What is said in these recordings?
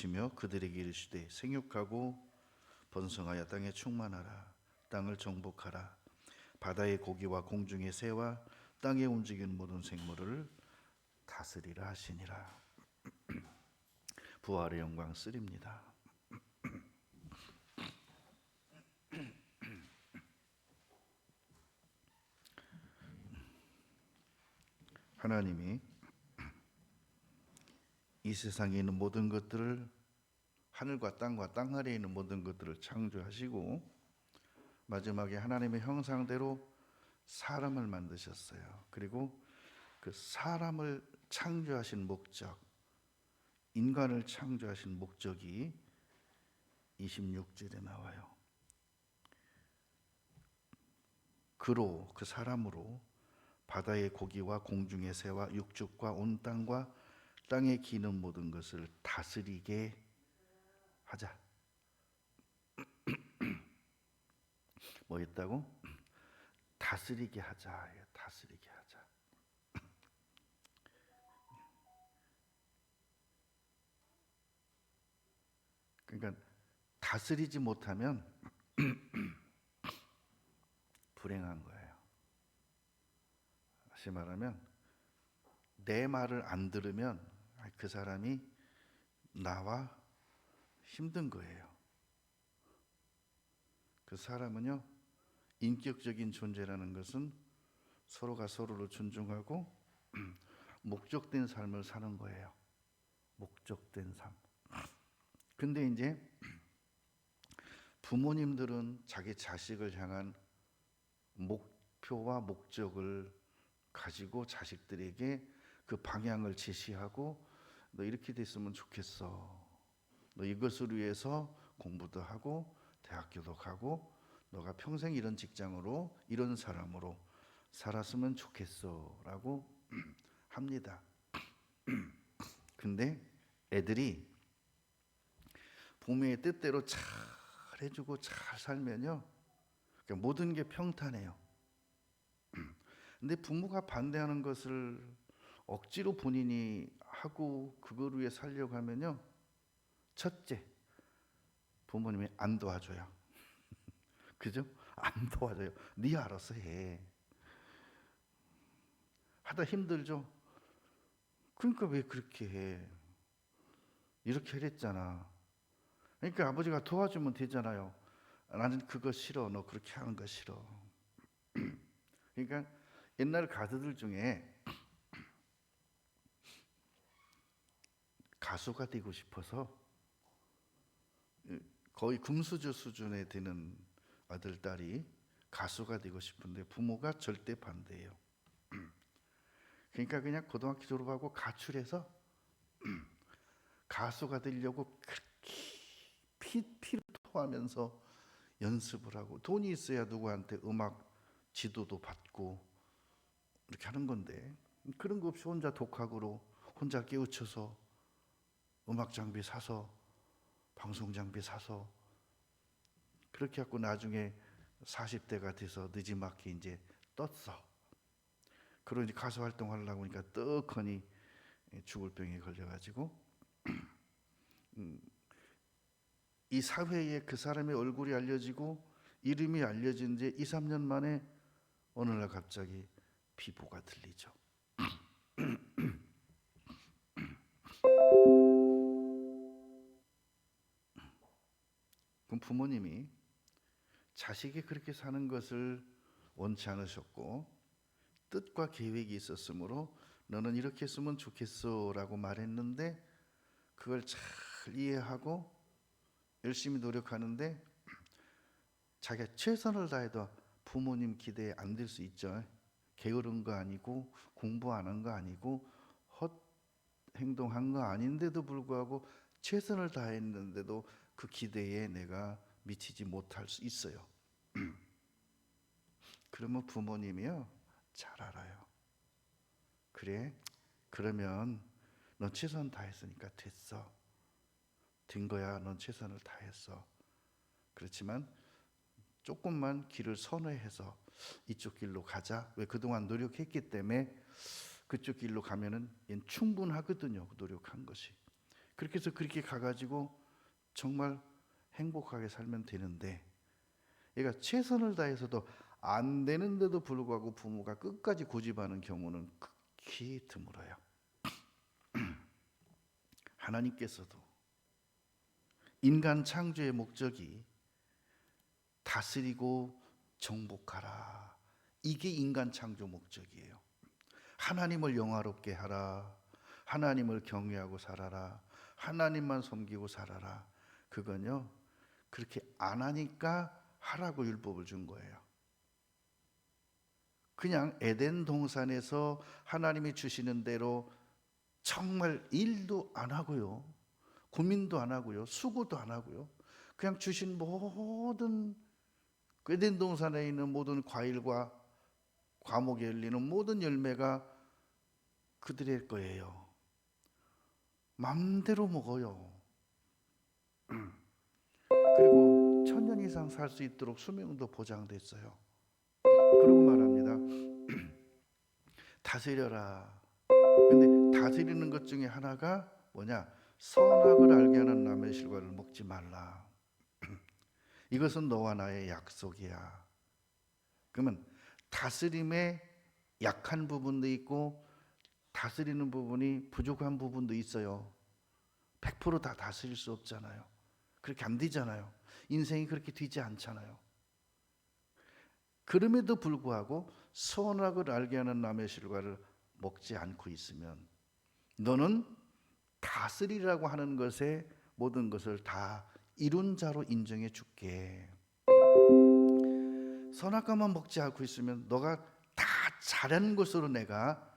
주시며 그들에게 이르시되 생육하고 번성하여 땅에 충만하라. 땅을 정복하라. 바다의 고기와 공중의 새와 땅에 움직이는 모든 생물을 다스리라 하시니라. 부활의 영광 쓰립니다. 하나님이 이 세상에 있는 모든 것들을, 하늘과 땅과 땅 아래에 있는 모든 것들을 창조하시고 마지막에 하나님의 형상대로 사람을 만드셨어요. 그리고 그 사람을 창조하신 목적, 인간을 창조하신 목적이 26절에 나와요. 그로, 그 사람으로 바다의 고기와 공중의 새와 육축과 온 땅과 땅에 기는 모든 것을 다스리게 하자. 뭐 했다고? 다스리게 하자. 다스리게 하자. 그러니까 다스리지 못하면 불행한 거예요. 다시 말하면 내 말을 안 들으면 그 사람이 나와 힘든 거예요. 그 사람은요, 인격적인 존재라는 것은 서로가 서로를 존중하고 목적된 삶을 사는 거예요. 목적된 삶. 근데 이제 부모님들은 자기 자식을 향한 목표와 목적을 가지고 자식들에게 그 방향을 제시하고, 너 이렇게 됐으면 좋겠어. 너 이것을 위해서 공부도 하고 대학교도 가고 너가 평생 이런 직장으로 이런 사람으로 살았으면 좋겠어 라고 합니다. 근데 애들이 부모의 뜻대로 잘 해주고 잘 살면요, 그러니까 모든 게 평탄해요. 근데 부모가 반대하는 것을 억지로 본인이 하고 그걸 위해 살려고 하면요, 첫째, 부모님이 안 도와줘요. 그죠? 안 도와줘요. 네 알아서 해. 하다 힘들죠? 그러니까 왜 그렇게 해? 이렇게 하랬잖아. 그러니까 아버지가 도와주면 되잖아요. 나는 그거 싫어. 너 그렇게 하는 거 싫어. 그러니까 옛날 가수들 중에 가수가 되고 싶어서 거의 금수저 수준에 되는 아들, 딸이 가수가 되고 싶은데 부모가 절대 반대해요. 그러니까 그냥 고등학교 졸업하고 가출해서 가수가 되려고 그렇게 피를 토하면서 연습을 하고, 돈이 있어야 누구한테 음악 지도도 받고 이렇게 하는 건데, 그런 거 없이 혼자 독학으로 혼자 깨우쳐서 음악 장비 사서 방송 장비 사서 그렇게 하고 나중에 40대가 돼서 늦지막히 이제 떴어. 그러고 이제 가수 활동하려고 하니까 떡하니 죽을 병에 걸려가지고 이 사회에 그 사람의 얼굴이 알려지고 이름이 알려진 지 2, 3년 만에 어느 날 갑자기 비보가 들리죠. 그럼 부모님이 자식이 그렇게 사는 것을 원치 않으셨고 뜻과 계획이 있었으므로 너는 이렇게 했으면 좋겠어 라고 말했는데, 그걸 잘 이해하고 열심히 노력하는데 자기가 최선을 다해도 부모님 기대에 안 될 수 있죠. 게으른 거 아니고 공부 안 한 거 아니고 헛 행동한 거 아닌데도 불구하고 최선을 다했는데도 그 기대에 내가 미치지 못할 수 있어요. 그러면 부모님이요, 잘 알아요. 그래, 그러면 넌 최선 다했으니까 됐어. 된 거야. 넌 최선을 다했어. 그렇지만 조금만 길을 선회해서 이쪽 길로 가자. 왜? 그동안 노력했기 때문에 그쪽 길로 가면은 충분하거든요. 노력한 것이. 그렇게 해서 그렇게 가가지고 정말 행복하게 살면 되는데, 얘가 최선을 다해서도 안 되는데도 불구하고 부모가 끝까지 고집하는 경우는 극히 드물어요. 하나님께서도 인간 창조의 목적이 다스리고 정복하라, 이게 인간 창조 목적이에요. 하나님을 영화롭게 하라, 하나님을 경외하고 살아라, 하나님만 섬기고 살아라. 그건요, 그렇게 안 하니까 하라고 율법을 준 거예요. 그냥 에덴 동산에서 하나님이 주시는 대로 정말 일도 안 하고요, 고민도 안 하고요, 수고도 안 하고요, 그냥 주신 모든 에덴 동산에 있는 모든 과일과 과목에 열리는 모든 열매가 그들의 거예요. 마음대로 먹어요. 그리고 1000년 이상 살 수 있도록 수명도 보장됐어요. 그러고 말합니다. 다스려라. 근데 다스리는 것 중에 하나가 뭐냐? 선악을 알게 하는 남의 실과를 먹지 말라. 이것은 너와 나의 약속이야. 그러면 다스림에 약한 부분도 있고 다스리는 부분이 부족한 부분도 있어요. 100% 다스릴 수 없잖아요. 그렇게 안 되잖아요. 인생이 그렇게 되지 않잖아요. 그럼에도 불구하고 선악을 알게 하는 남의 실과를 먹지 않고 있으면 너는 다스리라고 하는 것에 모든 것을 다 이룬 자로 인정해 줄게. 선악과만 먹지 않고 있으면 너가 다 잘한 것으로 내가,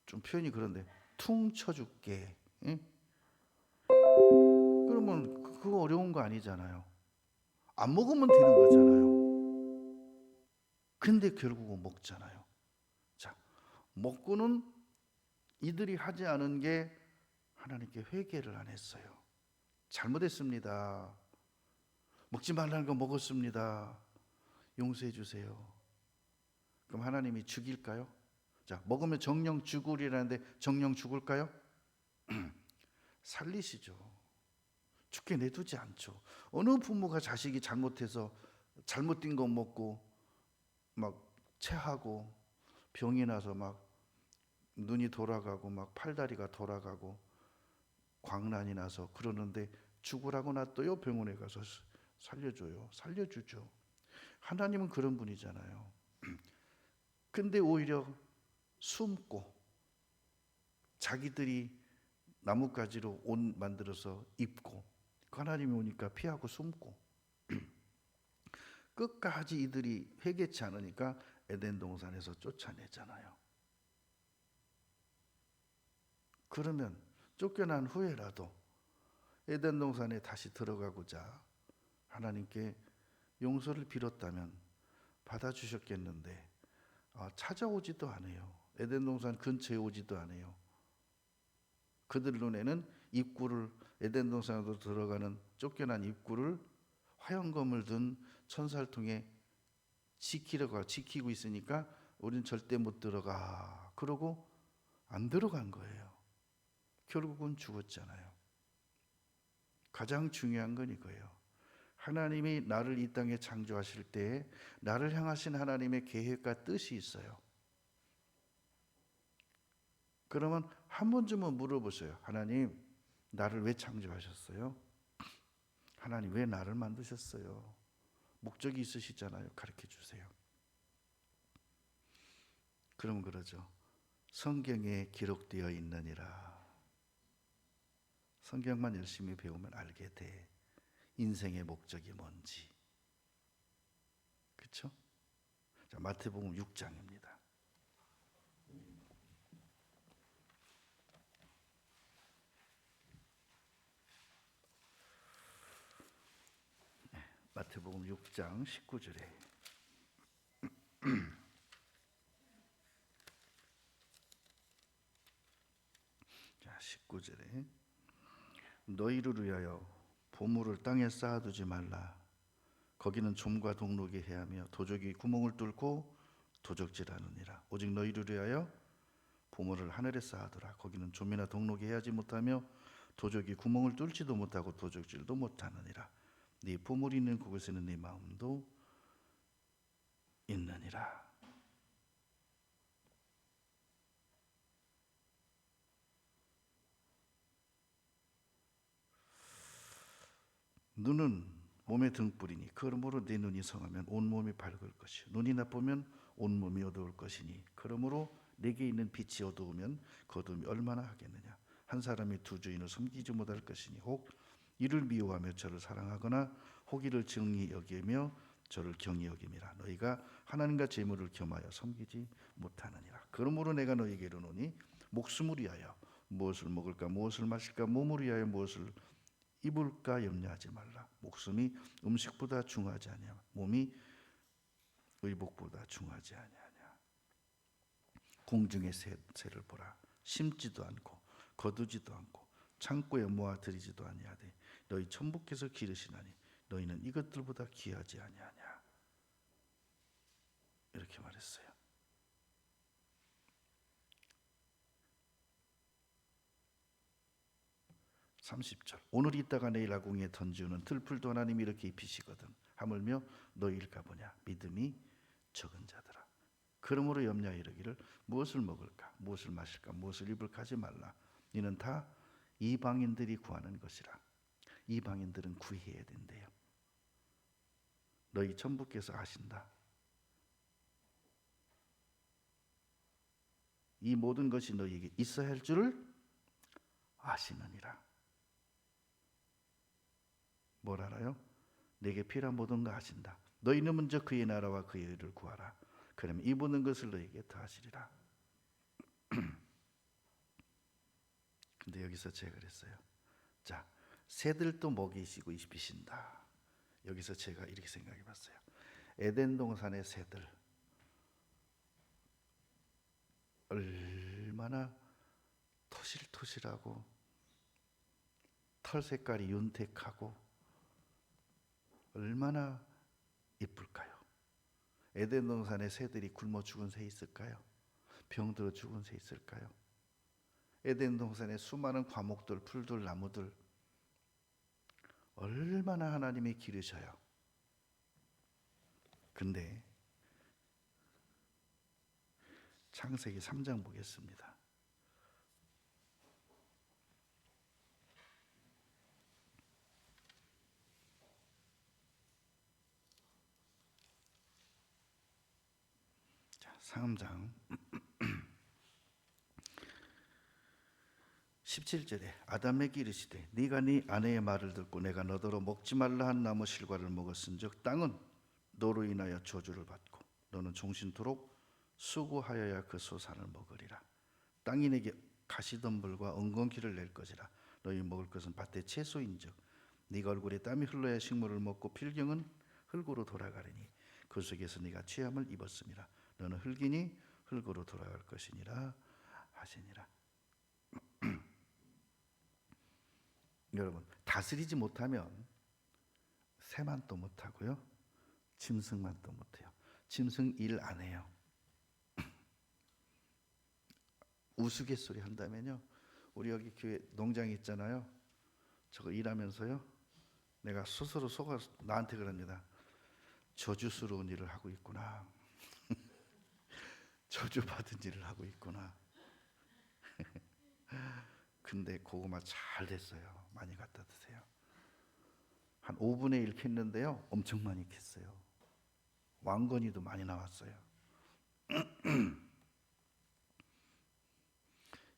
좀 표현이 그런데, 퉁쳐줄게. 응? 그러면 그거 어려운 거 아니잖아요. 안 먹으면 되는 거잖아요. 근데 결국은 먹잖아요. 자, 먹고는 이들이 하지 않은 게 하나님께 회개를 안 했어요. 잘못했습니다. 먹지 말라는 거 먹었습니다. 용서해 주세요. 그럼 하나님이 죽일까요? 자, 먹으면 정령 죽으리라는데 정령 죽을까요? 살리시죠. 죽게 내두지 않죠. 어느 부모가 자식이 잘못해서 잘못된 거 먹고 막 체하고 병이 나서 막 눈이 돌아가고 막 팔다리가 돌아가고 광난이 나서 그러는데 죽으라고 놔둬요? 병원에 가서 살려줘요? 살려주죠. 하나님은 그런 분이잖아요. 근데 오히려 숨고 자기들이 나뭇가지로 옷 만들어서 입고, 하나님이 오니까 피하고 숨고 끝까지 이들이 회개치 않으니까 에덴 동산에서 쫓아내잖아요. 그러면 쫓겨난 후에라도 에덴 동산에 다시 들어가고자 하나님께 용서를 빌었다면 받아주셨겠는데 찾아오지도 않아요. 에덴 동산 근처에 오지도 않아요. 그들 눈에는 입구를, 에덴 동산으로 들어가는 쫓겨난 입구를 화영검을 든 천살통에 지키고 있으니까 우린 절대 못 들어가. 그러고 안 들어간 거예요. 결국은 죽었잖아요. 가장 중요한 건 이거예요. 하나님이 나를 이 땅에 창조하실 때에 나를 향하신 하나님의 계획과 뜻이 있어요. 그러면 한 번쯤은 물어보세요. 하나님, 나를 왜 창조하셨어요? 하나님, 왜 나를 만드셨어요? 목적이 있으시잖아요. 가르쳐 주세요. 그럼 그러죠. 성경에 기록되어 있느니라. 성경만 열심히 배우면 알게 돼. 인생의 목적이 뭔지. 그렇죠? 자, 마태복음 6장입니다. 마태복음 6장 19절에 자, 19절에 너희를 위하여 보물을 땅에 쌓아두지 말라. 거기는 좀과 동록이 해하며 도적이 구멍을 뚫고 도적질하느니라. 오직 너희를 위하여 보물을 하늘에 쌓아두라. 거기는 좀이나 동록이 해하지 못하며 도적이 구멍을 뚫지도 못하고 도적질도 못하느니라. 네 보물이 있는 그곳에는 네 마음도 있느니라. 눈은 몸의 등불이니 그러므로 내 눈이 성하면 온 몸이 밝을 것이요 눈이 나쁘면 온 몸이 어두울 것이니 그러므로 내게 있는 빛이 어두우면 그 어두움이 얼마나 하겠느냐. 한 사람이 두 주인을 섬기지 못할 것이니 혹 이를 미워하며 저를 사랑하거나 혹 이를 증히 여기며 저를 경히 여김이라. 너희가 하나님과 재물을 겸하여 섬기지 못하느니라. 그러므로 내가 너희에게 이르노니 목숨을 위하여 무엇을 먹을까 무엇을 마실까 몸을 위하여 무엇을 입을까 염려하지 말라. 목숨이 음식보다 중하지 아니하며 몸이 의복보다 중하지 아니하냐. 공중의 새를 보라. 심지도 않고 거두지도 않고 창고에 모아 들이지도 아니하되 너희 천부께서 기르시나니 너희는 이것들보다 귀하지 아니하냐. 이렇게 말했어요. 30절 오늘 있다가 내일 아궁이에 던지우는 들풀도 하나님이 이렇게 입히시거든. 하물며 너희일까 보냐. 믿음이 적은 자들아. 그러므로 염려하여 이르기를 무엇을 먹을까 무엇을 마실까 무엇을 입을까 하지 말라. 이는 다 이방인들이 구하는 것이라. 이방인들은 구해야 된대요. 너희 천부께서 아신다. 이 모든 것이 너희에게 있어야 할 줄을 아시느니라. 뭘 알아요? 내게 필요한 모든 거 아신다. 너희는 먼저 그의 나라와 그의 의를 구하라. 그러면 이 모든 것을 너희에게 더하시리라. 근데 여기서 제가 그랬어요. 자, 새들도 먹이시고 입히신다. 여기서 제가 이렇게 생각해 봤어요. 에덴 동산의 새들 얼마나 토실토실하고 털 색깔이 윤택하고 얼마나 이쁠까요? 에덴 동산의 새들이 굶어 죽은 새 있을까요? 병들어 죽은 새 있을까요? 에덴 동산의 수많은 과목들, 풀들, 나무들 얼마나 하나님이 기르셔요. 근데 창세기 3장 보겠습니다. 자, 3장 17절에 아담에게 이르시되 네가 네 아내의 말을 듣고 내가 너더러 먹지 말라 한 나무 실과를 먹었은즉 땅은 너로 인하여 저주를 받고 너는 종신토록 수고하여야 그 소산을 먹으리라. 땅이 내게 가시덤불과 엉겅퀴를 낼 것이라. 너희 먹을 것은 밭의 채소인즉 네가 얼굴에 땀이 흘러야 식물을 먹고 필경은 흙으로 돌아가리니 그 속에서 네가 취함을 입었음이라. 너는 흙이니 흙으로 돌아갈 것이니라 하시니라. 여러분, 다스리지 못하면 새만 또 못하고요, 짐승만 또 못해요. 짐승 일 안 해요. 우스갯소리 한다면요, 우리 여기 교회 농장 있잖아요. 저거 일하면서요, 내가 스스로 속아 나한테 그럽니다. 저주스러운 일을 하고 있구나. 저주받은 일을 하고 있구나. 근데 고구마 잘 됐어요. 많이 갖다 드세요. 한 5분의 1 캤는데요, 엄청 많이 캤어요. 왕건이도 많이 나왔어요.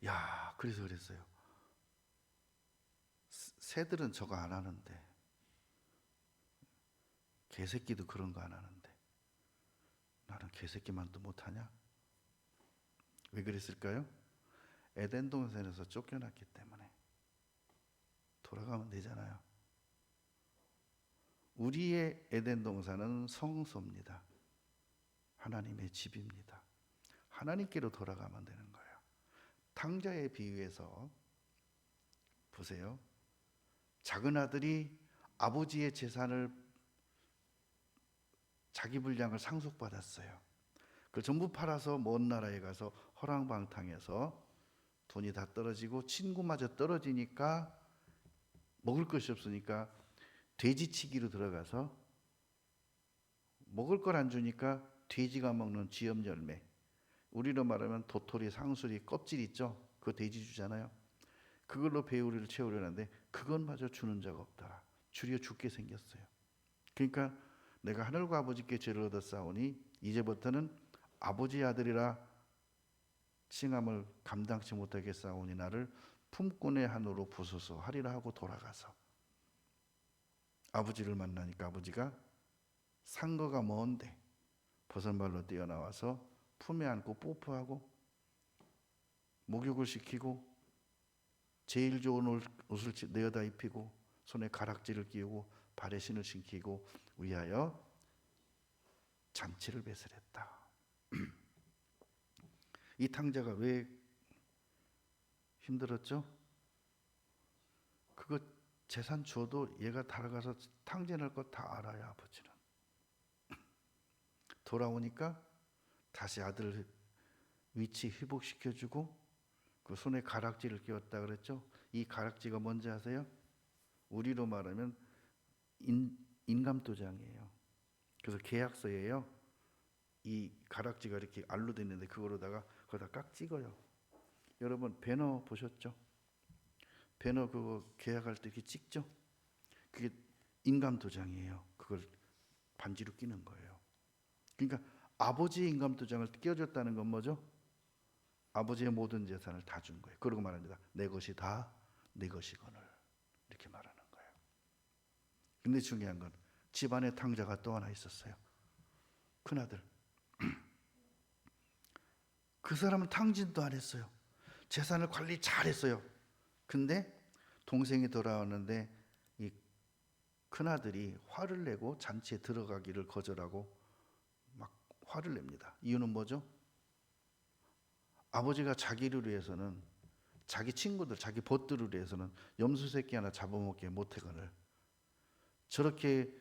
야, 그래서 그랬어요. 새들은 저거 안 하는데, 개새끼도 그런 거 안 하는데 나는 개새끼만 또 못하냐? 왜 그랬을까요? 에덴 동산에서 쫓겨났기 때문에. 돌아가면 되잖아요. 우리의 에덴 동산은 성소입니다. 하나님의 집입니다. 하나님께로 돌아가면 되는 거예요. 탕자의 비유에서 보세요. 작은 아들이 아버지의 재산을, 자기 분량을 상속받았어요. 그걸 전부 팔아서 먼 나라에 가서 허랑방탕해서 돈이 다 떨어지고 친구마저 떨어지니까 먹을 것이 없으니까 돼지치기로 들어가서 먹을 걸 안 주니까 돼지가 먹는 쥐염 열매, 우리로 말하면 도토리, 상수리 껍질 있죠? 그거 돼지 주잖아요. 그걸로 배우리를 채우려는데 그것마저 주는 자가 없더라. 주려 죽게 생겼어요. 그러니까 내가 하늘과 아버지께 죄를 얻어 싸우니 이제부터는 아버지의 아들이라 칭함을 감당치 못하게 싸우니 나를 품꾼의 한으로 부수소 하리라 하고 돌아가서 아버지를 만나니까 아버지가 상거가 먼데 버선발로 뛰어나와서 품에 안고 뽀뽀하고 목욕을 시키고 제일 좋은 옷을 내어다 입히고 손에 가락지를 끼우고 발에 신을 신기고 위하여 잔치를 배설했다. 이 탕자가 왜 힘들었죠? 그거 재산 줘도 얘가 달아가서 탕진할 거 다 알아요. 아버지는 돌아오니까 다시 아들 위치 회복시켜주고 그 손에 가락지를 끼웠다 그랬죠. 이 가락지가 뭔지 아세요? 우리로 말하면 인감도장이에요. 그래서 계약서에요. 이 가락지가 이렇게 알로 돼 있는데 그거로다가 거기다 깍 찍어요. 여러분 배너 보셨죠? 배너 그거 계약할 때 이렇게 찍죠? 그게 인감도장이에요. 그걸 반지로 끼는 거예요. 그러니까 아버지의 인감도장을 끼워줬다는 건 뭐죠? 아버지의 모든 재산을 다 준 거예요. 그러고 말합니다. 내 것이 다 내 것이거늘 이렇게 말하는 거예요. 근데 중요한 건 집안에 탕자가 또 하나 있었어요. 큰아들. 그 사람은 탕진도 안 했어요. 재산을 관리 잘했어요. 근데 동생이 돌아왔는데 이 큰아들이 화를 내고 잔치에 들어가기를 거절하고 막 화를 냅니다. 이유는 뭐죠? 아버지가 자기를 위해서는 자기 친구들, 자기 벗들을 위해서는 염소새끼 하나 잡아먹게 못하거늘 저렇게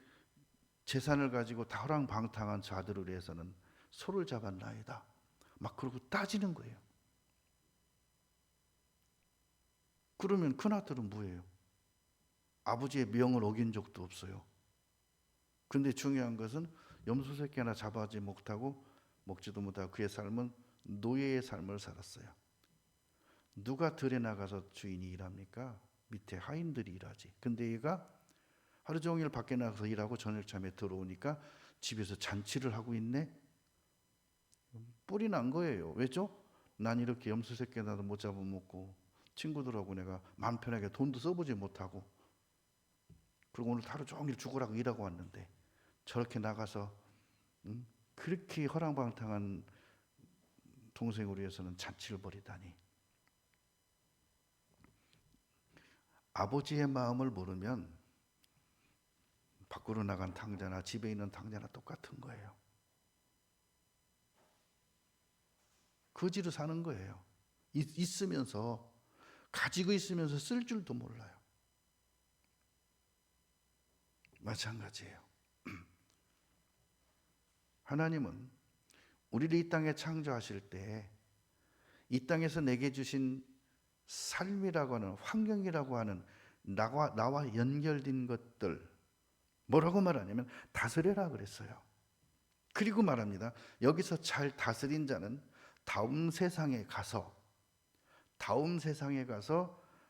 재산을 가지고 다호랑방탕한 자들을 위해서는 소를 잡았나이다. 막 그러고 따지는 거예요. 그러면 큰아들은 뭐예요? 아버지의 명을 어긴 적도 없어요. 근데 중요한 것은 염소새끼 하나 잡아지 못하고 먹지도 못하고 그의 삶은 노예의 삶을 살았어요. 누가 들에 나가서 주인이 일합니까? 밑에 하인들이 일하지. 근데 얘가 하루 종일 밖에 나가서 일하고 저녁참에 들어오니까 집에서 잔치를 하고 있네? 뿔이 난 거예요. 왜죠? 난 이렇게 염소새끼 나도 못 잡아먹고 친구들하고 내가 마음 편하게 돈도 써보지 못하고 그리고 오늘 하루 종일 죽으라고 일하고 왔는데 저렇게 나가서 그렇게 허랑방탕한 동생을 위해서는 잔치를 벌이다니. 아버지의 마음을 모르면 밖으로 나간 탕자나 집에 있는 탕자나 똑같은 거예요. 거지로 사는 거예요. 있으면서 가지고 있으면서 쓸 줄도 몰라요. 마찬가지예요. 하나님은 우리를 이 땅에 창조하실 때 이 땅에서 내게 주신 삶이라고 하는 환경이라고 하는 나와 연결된 것들 뭐라고 말하냐면 다스려라 그랬어요. 그리고 말합니다. 여기서 잘 다스린 자는 다음 세상에 가서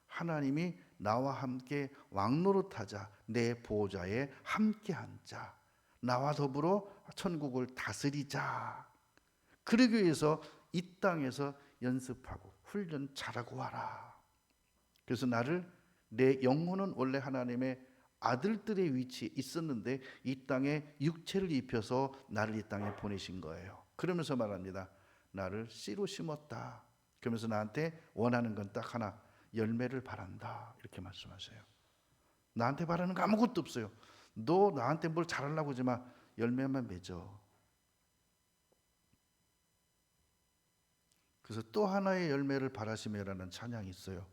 하나님이 나와 함께 왕노릇하자 내 보좌에 함께한 자 나와 더불어 천국을 다스리자. 그러기 위해서 이 땅에서 연습하고 훈련 잘하고 와라. 그래서 내 영혼은 원래 하나님의 아들들의 위치에 있었는데 이 땅에 육체를 입혀서 나를 이 땅에 보내신 거예요. 그러면서 말합니다. 나를 씨로 심었다. 그러면서 나한테 원하는 건 딱 하나, 열매를 바란다. 이렇게 말씀하세요. 나한테 바라는 거 아무것도 없어요. 너 나한테 뭘 잘하려고 하지 마. 열매만 맺어. 그래서 또 하나의 열매를 바라시며라는 찬양이 있어요.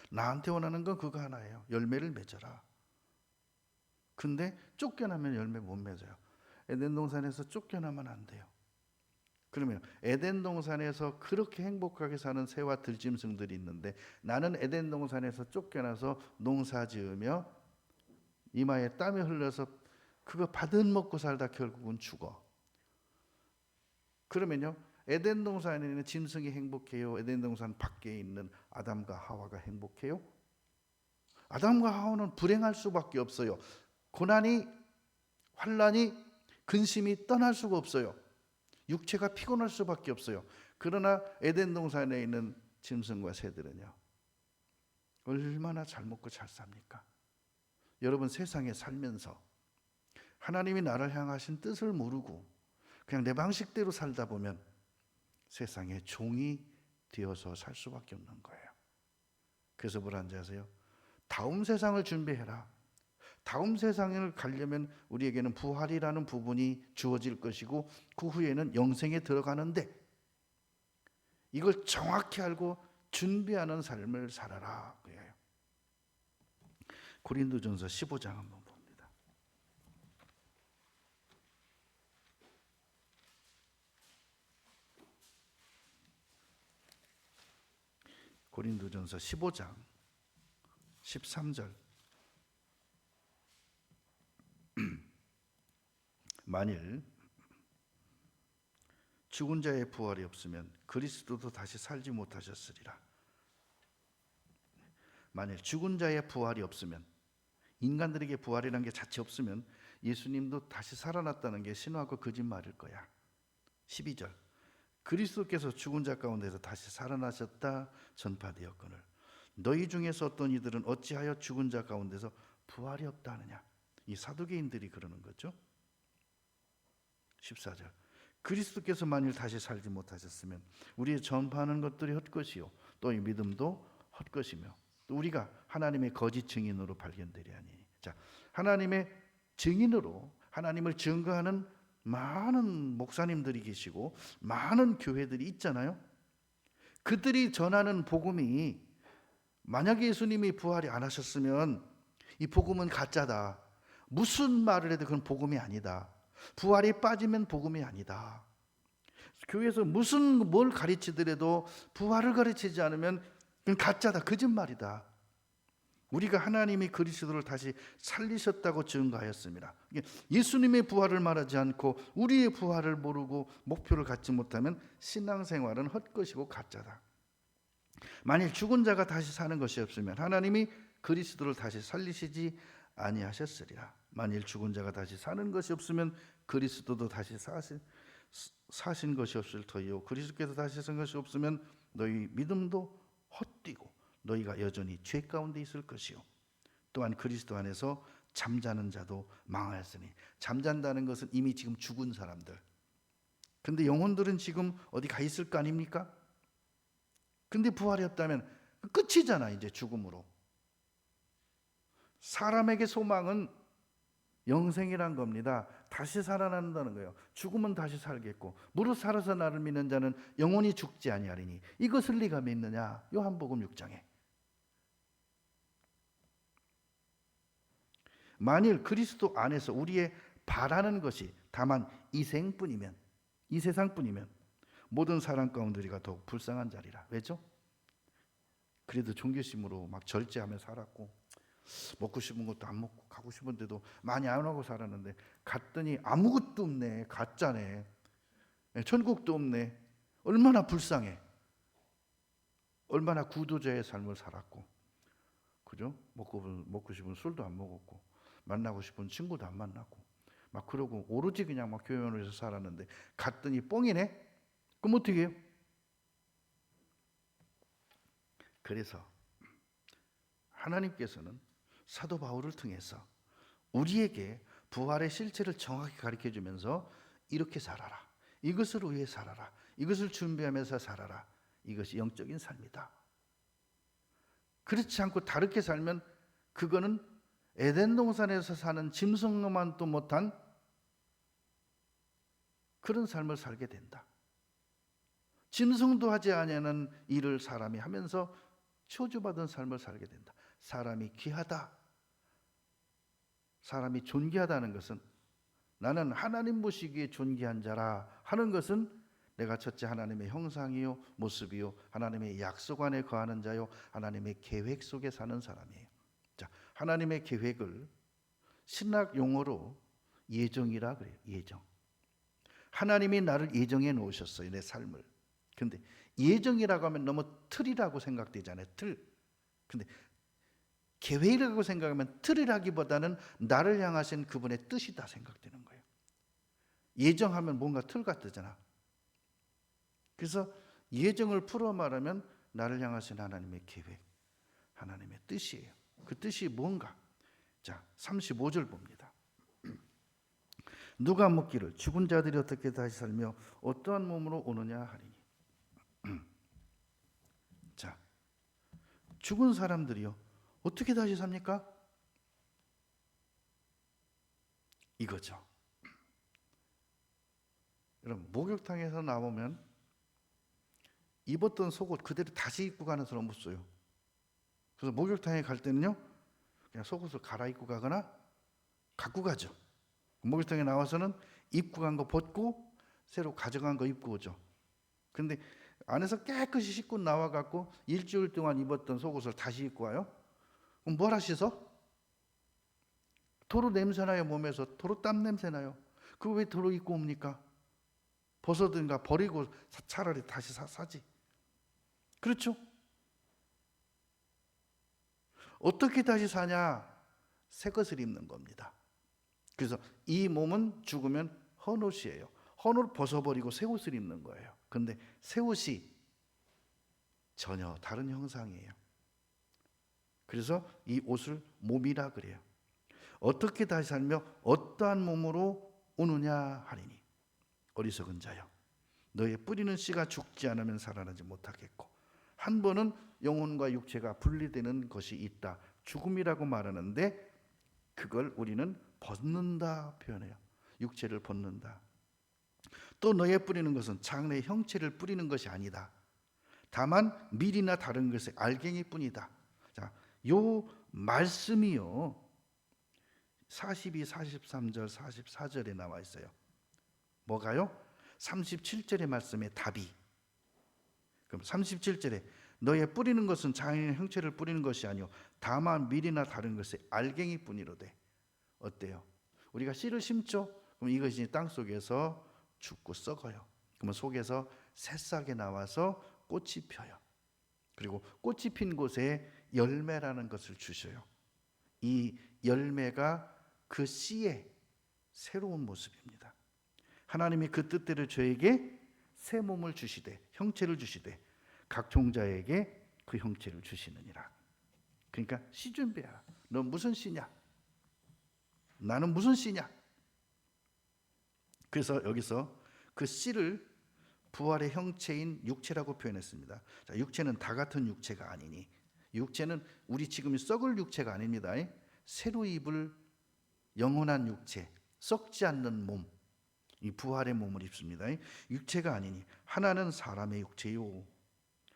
나한테 원하는 건 그거 하나예요. 열매를 맺어라. 근데 쫓겨나면 열매 못 맺어요. 에덴 동산에서 쫓겨나면 안 돼요. 그러면 에덴 동산에서 그렇게 행복하게 사는 새와 들짐승들이 있는데 나는 에덴 동산에서 쫓겨나서 농사 지으며 이마에 땀이 흘러서 그거 받은 먹고 살다 결국은 죽어. 그러면요, 에덴 동산에 있는 짐승이 행복해요? 에덴 동산 밖에 있는 아담과 하와가 행복해요? 아담과 하와는 불행할 수밖에 없어요. 고난이, 환난이, 근심이 떠날 수가 없어요. 육체가 피곤할 수밖에 없어요. 그러나 에덴 동산에 있는 짐승과 새들은요, 얼마나 잘 먹고 잘 삽니까? 여러분, 세상에 살면서 하나님이 나를 향하신 뜻을 모르고 그냥 내 방식대로 살다 보면 세상의 종이 되어서 살 수밖에 없는 거예요. 그래서 뭐라는지 아세요? 다음 세상을 준비해라. 다음 세상을 가려면 우리에게는 부활이라는 부분이 주어질 것이고 그 후에는 영생에 들어가는데 이걸 정확히 알고 준비하는 삶을 살아라. 그래요. 고린도전서 15장 한번 봅니다. 고린도전서 15장 13절. 만일 죽은 자의 부활이 없으면 그리스도도 다시 살지 못하셨으리라. 만일 죽은 자의 부활이 없으면, 인간들에게 부활이라는 게 자체 없으면 예수님도 다시 살아났다는 게 신화고 거짓말일 거야. 12절. 그리스도께서 죽은 자 가운데서 다시 살아나셨다 전파되었거늘 너희 중에서 어떤 이들은 어찌하여 죽은 자 가운데서 부활이 없다 하느냐. 이 사두개인들이 그러는 거죠. 14절. 그리스도께서 만일 다시 살지 못하셨으면 우리의 전파하는 것들이 헛것이요 또 이 믿음도 헛것이며 또 우리가 하나님의 거짓 증인으로 발견되리 하니. 자, 하나님의 증인으로 하나님을 증거하는 많은 목사님들이 계시고 많은 교회들이 있잖아요. 그들이 전하는 복음이 만약에 예수님이 부활이 안 하셨으면 이 복음은 가짜다. 무슨 말을 해도 그건 복음이 아니다. 부활이 빠지면 복음이 아니다. 교회에서 무슨 뭘 가르치더라도 부활을 가르치지 않으면 그건 가짜다. 거짓말이다. 우리가 하나님이 그리스도를 다시 살리셨다고 증거하였습니다. 예수님의 부활을 말하지 않고 우리의 부활을 모르고 목표를 갖지 못하면 신앙생활은 헛것이고 가짜다. 만일 죽은 자가 다시 사는 것이 없으면 하나님이 그리스도를 다시 살리시지 아니하셨으리라. 만일 죽은 자가 다시 사는 것이 없으면 그리스도도 다시 사신 것이 없을 터이요 그리스도께서 다시 산 것이 없으면 너희 믿음도 헛되고 너희가 여전히 죄 가운데 있을 것이요 또한 그리스도 안에서 잠자는 자도 망하였으니. 잠잔다는 것은 이미 지금 죽은 사람들. 근데 영혼들은 지금 어디 가 있을 거 아닙니까? 근데 부활이 없다면 끝이잖아. 이제 죽음으로. 사람에게 소망은 영생이란 겁니다. 다시 살아난다는 거예요. 죽으면 다시 살겠고 무릇 살아서 나를 믿는 자는 영원히 죽지 아니하리니 이것을 네가 믿느냐. 요한복음 6장에. 만일 그리스도 안에서 우리의 바라는 것이 다만 이 생뿐이면, 이 세상뿐이면 모든 사람 가운데 우리가 더욱 불쌍한 자리라. 왜죠? 그래도 종교심으로 막 절제하며 살았고 먹고 싶은 것도 안 먹고 가고 싶은 데도 많이 안 하고 살았는데 갔더니 아무것도 없네. 가짜네. 천국도 없네. 얼마나 불쌍해. 얼마나 구도자의 삶을 살았고, 그죠? 먹고 싶은 술도 안 먹었고 만나고 싶은 친구도 안 만나고 막 그러고 오로지 그냥 막 교회원에서 살았는데 갔더니 뻥이네. 그럼 어떻게 해요? 그래서 하나님께서는 사도 바울을 통해서 우리에게 부활의 실체를 정확히 가르쳐 주면서 이렇게 살아라. 이것을 위해 살아라. 이것을 준비하면서 살아라. 이것이 영적인 삶이다. 그렇지 않고 다르게 살면 그거는 에덴 동산에서 사는 짐승만도 못한 그런 삶을 살게 된다. 짐승도 하지 아니하는 일을 사람이 하면서 초주받은 삶을 살게 된다. 사람이 귀하다. 사람이 존귀하다는 것은 나는 하나님 보시기에 존귀한 자라 하는 것은 내가 첫째 하나님의 형상이요 모습이요 하나님의 약속 안에 거하는 자요 하나님의 계획 속에 사는 사람이에요. 자, 하나님의 계획을 신학 용어로 예정이라 그래요. 예정. 하나님이 나를 예정해 놓으셨어요. 내 삶을. 근데 예정이라고 하면 너무 틀이라고 생각되잖아요. 틀. 근데 계획이라고 생각하면 틀이라기보다는 나를 향하신 그분의 뜻이다 생각되는 거예요. 예정하면 뭔가 틀 같잖아. 그래서 예정을 풀어 말하면 나를 향하신 하나님의 계획, 하나님의 뜻이에요. 그 뜻이 뭔가? 자, 35절 봅니다. 누가 묻기를 죽은 자들이 어떻게 다시 살며 어떠한 몸으로 오느냐 하리니. 자, 죽은 사람들이요 어떻게 다시 삽니까? 이거죠. 여러분, 목욕탕에서 나오면 입었던 속옷 그대로 다시 입고 가는 사람 없어요. 그래서 목욕탕에 갈 때는요 그냥 속옷을 갈아입고 가거나 갖고 가죠. 목욕탕에 나와서는 입고 간 거 벗고 새로 가져간 거 입고 오죠. 근데 안에서 깨끗이 씻고 나와갖고 일주일 동안 입었던 속옷을 다시 입고 와요? 그럼 뭘 하셔서? 도로 냄새나요. 몸에서 도로 땀 냄새나요. 그거 왜 도로 입고 옵니까? 벗어든가 버리고 차라리 다시 사지. 그렇죠? 어떻게 다시 사냐? 새 것을 입는 겁니다. 그래서 이 몸은 죽으면 헌옷이에요. 헌옷을 벗어버리고 새 옷을 입는 거예요. 근데 새 옷이 전혀 다른 형상이에요. 그래서 이 옷을 몸이라 그래요. 어떻게 다시 살며 어떠한 몸으로 오느냐 하리니. 어리석은 자여, 너의 뿌리는 씨가 죽지 않으면 살아나지 못하겠고 한 번은 영혼과 육체가 분리되는 것이 있다. 죽음이라고 말하는데 그걸 우리는 벗는다 표현해요. 육체를 벗는다. 또 너의 뿌리는 것은 장래의 형체를 뿌리는 것이 아니다. 다만 밀이나 다른 것의 알갱이뿐이다. 자, 요 말씀이요 42, 43절, 44절에 나와 있어요. 뭐가요? 37절의 말씀의 답이. 그럼 37절에 너의 뿌리는 것은 장애의 형체를 뿌리는 것이 아니요 다만 밀이나 다른 것의 알갱이뿐이로되. 어때요? 우리가 씨를 심죠? 그럼 이것이 땅 속에서 죽고 썩어요. 그러면 속에서 새싹이 나와서 꽃이 펴요. 그리고 꽃이 핀 곳에 열매라는 것을 주셔요. 이 열매가 그 씨의 새로운 모습입니다. 하나님이 그 뜻대로 저에게 새 몸을 주시되 형체를 주시되 각 종자에게 그 형체를 주시느니라. 그러니까 씨 준비해라. 너 무슨 씨냐? 나는 무슨 씨냐? 그래서 여기서 그 씨를 부활의 형체인 육체라고 표현했습니다. 자, 육체는 다 같은 육체가 아니니 육체는 우리 지금 썩을 육체가 아닙니다. 새로 입을 영원한 육체, 썩지 않는 몸, 이 부활의 몸을 입습니다. 육체가 아니니 하나는 사람의 육체요,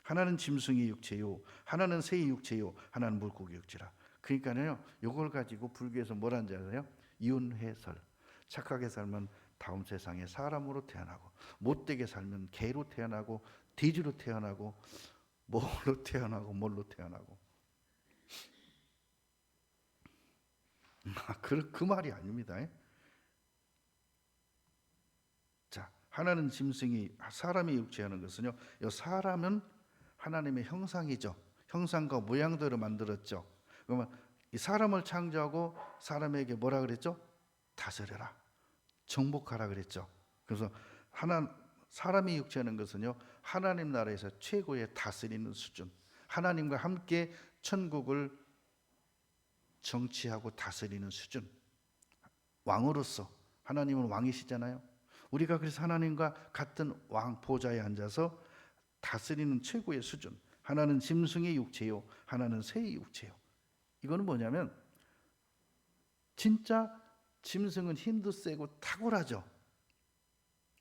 하나는 짐승의 육체요, 하나는 새의 육체요, 하나는 물고기 육체라. 그러니까요, 이걸 가지고 불교에서 뭐라는지 아세요? 윤회설. 착하게 살면 다음 세상에 사람으로 태어나고, 못되게 살면 개로 태어나고, 돼지로 태어나고, 뭘로 태어나고, 뭘로 태어나고. 그 말이 아닙니다. 자, 하나는 짐승이 사람의 육체하는 것은요, 이 사람은 하나님의 형상이죠. 형상과 모양대로 만들었죠. 그러면 이 사람을 창조하고 사람에게 뭐라 그랬죠? 다스려라, 정복하라 그랬죠. 그래서 사람이 육체하는 것은요, 하나님 나라에서 최고의 다스리는 수준, 하나님과 함께 천국을 정치하고 다스리는 수준, 왕으로서. 하나님은 왕이시잖아요. 우리가 그래서 하나님과 같은 왕 보좌에 앉아서 다스리는 최고의 수준. 하나는 짐승의 육체요, 하나는 새의 육체요. 이거는 뭐냐면 진짜 짐승은 힘도 세고 탁월하죠.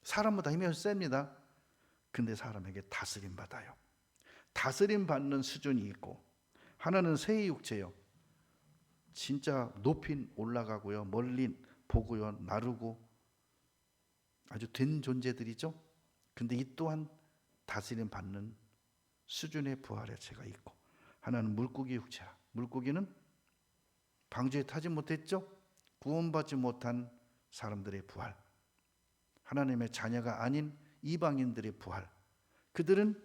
사람보다 힘이 셉니다. 근데 사람에게 다스림 받아요. 다스림 받는 수준이 있고, 하나는 새의 육체요, 진짜 높이 올라가고요, 멀리 보고요, 나르고 아주 된 존재들이죠. 근데 이 또한 다스림 받는 수준의 부활의 체가 있고, 하나는 물고기 육체라. 물고기는 방주에 타지 못했죠. 구원받지 못한 사람들의 부활, 하나님의 자녀가 아닌 이방인들의 부활. 그들은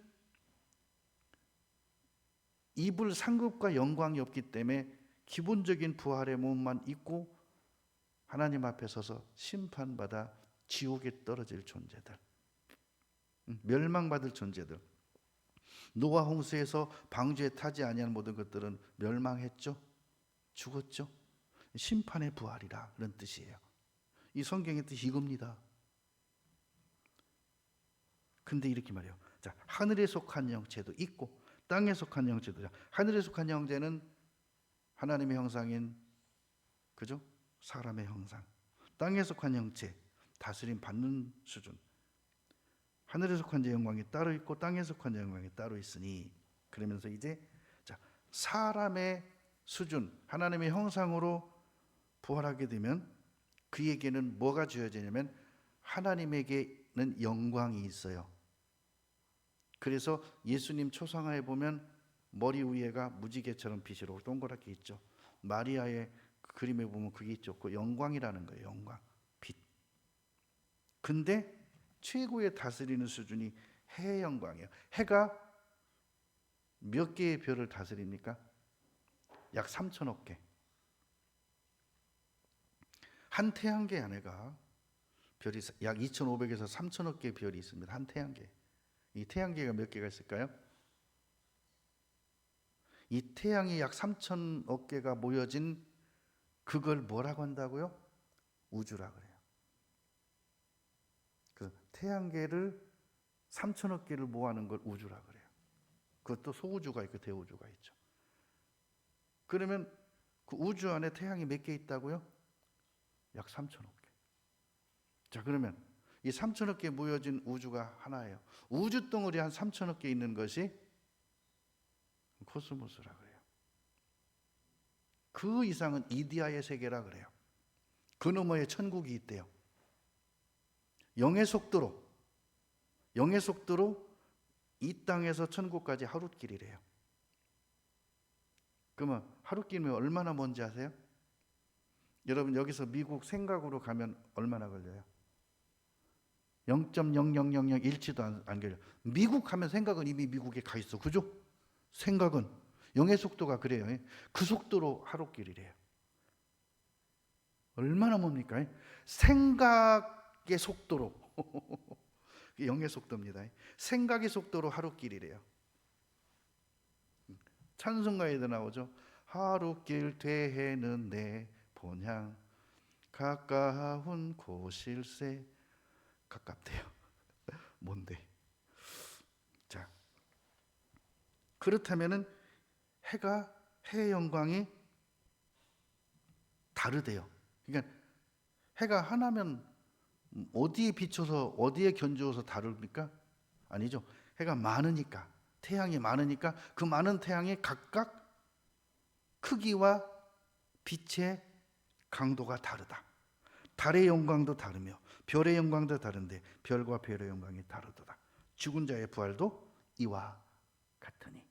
입을 상급과 영광이 없기 때문에 기본적인 부활의 몸만 입고 하나님 앞에 서서 심판받아 지옥에 떨어질 존재들, 멸망받을 존재들. 노아 홍수에서 방주에 타지 아니한 모든 것들은 멸망했죠. 죽었죠. 심판의 부활이라 그런 뜻이에요. 이 성경의 뜻이 이겁니다. 근데 이렇게 말해요. 자, 하늘에 속한 영체도 있고 땅에 속한 영체도. 하늘에 속한 영체는 하나님의 형상인, 그죠? 사람의 형상. 땅에 속한 영체, 다스림 받는 수준. 하늘에 속한 자 영광이 따로 있고 땅에 속한 자 영광이 따로 있으니, 그러면서 이제 자, 사람의 수준, 하나님의 형상으로 부활하게 되면 그에게는 뭐가 주어지냐면 하나님에게는 영광이 있어요. 그래서 예수님 초상화에 보면 머리 위에가 무지개처럼 빛으로 동그랗게 있죠. 마리아의 그림에 보면 그게 있죠. 그 영광이라는 거예요. 영광, 빛. 근데 최고의 다스리는 수준이 해의 영광이에요. 해가 몇 개의 별을 다스립니까? 약 3천억 개. 한 태양계 안에가 별이 약 2,500에서 3천억 개의 별이 있습니다. 한 태양계. 이 태양계가 몇 개가 있을까요? 이 태양이 약 3천억 개가 모여진 그걸 뭐라고 한다고요? 우주라 그래요. 그 태양계를 3천억 개를 모아놓은 걸 우주라 그래요. 그것도 소우주가 있고 대우주가 있죠. 그러면 그 우주 안에 태양이 몇 개 있다고요? 약 3천억 개. 자, 그러면 이 3천억 개 모여진 우주가 하나예요. 우주 덩어리 한 3천억 개 있는 것이 코스모스라 그래요. 그 이상은 이디아의 세계라 그래요. 그 너머에 천국이 있대요. 영의 속도로 이 땅에서 천국까지 하룻길이래요. 그러면 하룻길이면 얼마나 먼지 아세요? 여러분, 여기서 미국 생각으로 가면 얼마나 걸려요? 0.00001치도 안 걸려요. 미국 하면 생각은 이미 미국에 가 있어. 그죠? 생각은 영의 속도가 그래요. 그 속도로 하룻길이래요. 얼마나 뭡니까? 생각의 속도로 영의 속도입니다. 생각의 속도로 하룻길이래요. 찬송가에도 나오죠. 하룻길 되는 내 본향 가까운 곳일세. 가깝대요. 뭔데? 자, 그렇다면은 해의 영광이 다르대요. 그러니까 해가 하나면 어디에 비춰서 어디에 견주어서 다릅니까? 아니죠. 해가 많으니까, 태양이 많으니까 그 많은 태양이 각각 크기와 빛의 강도가 다르다. 달의 영광도 다르며 별의 영광도 다른데 별과 별의 영광이 다르도다. 죽은 자의 부활도 이와 같으니.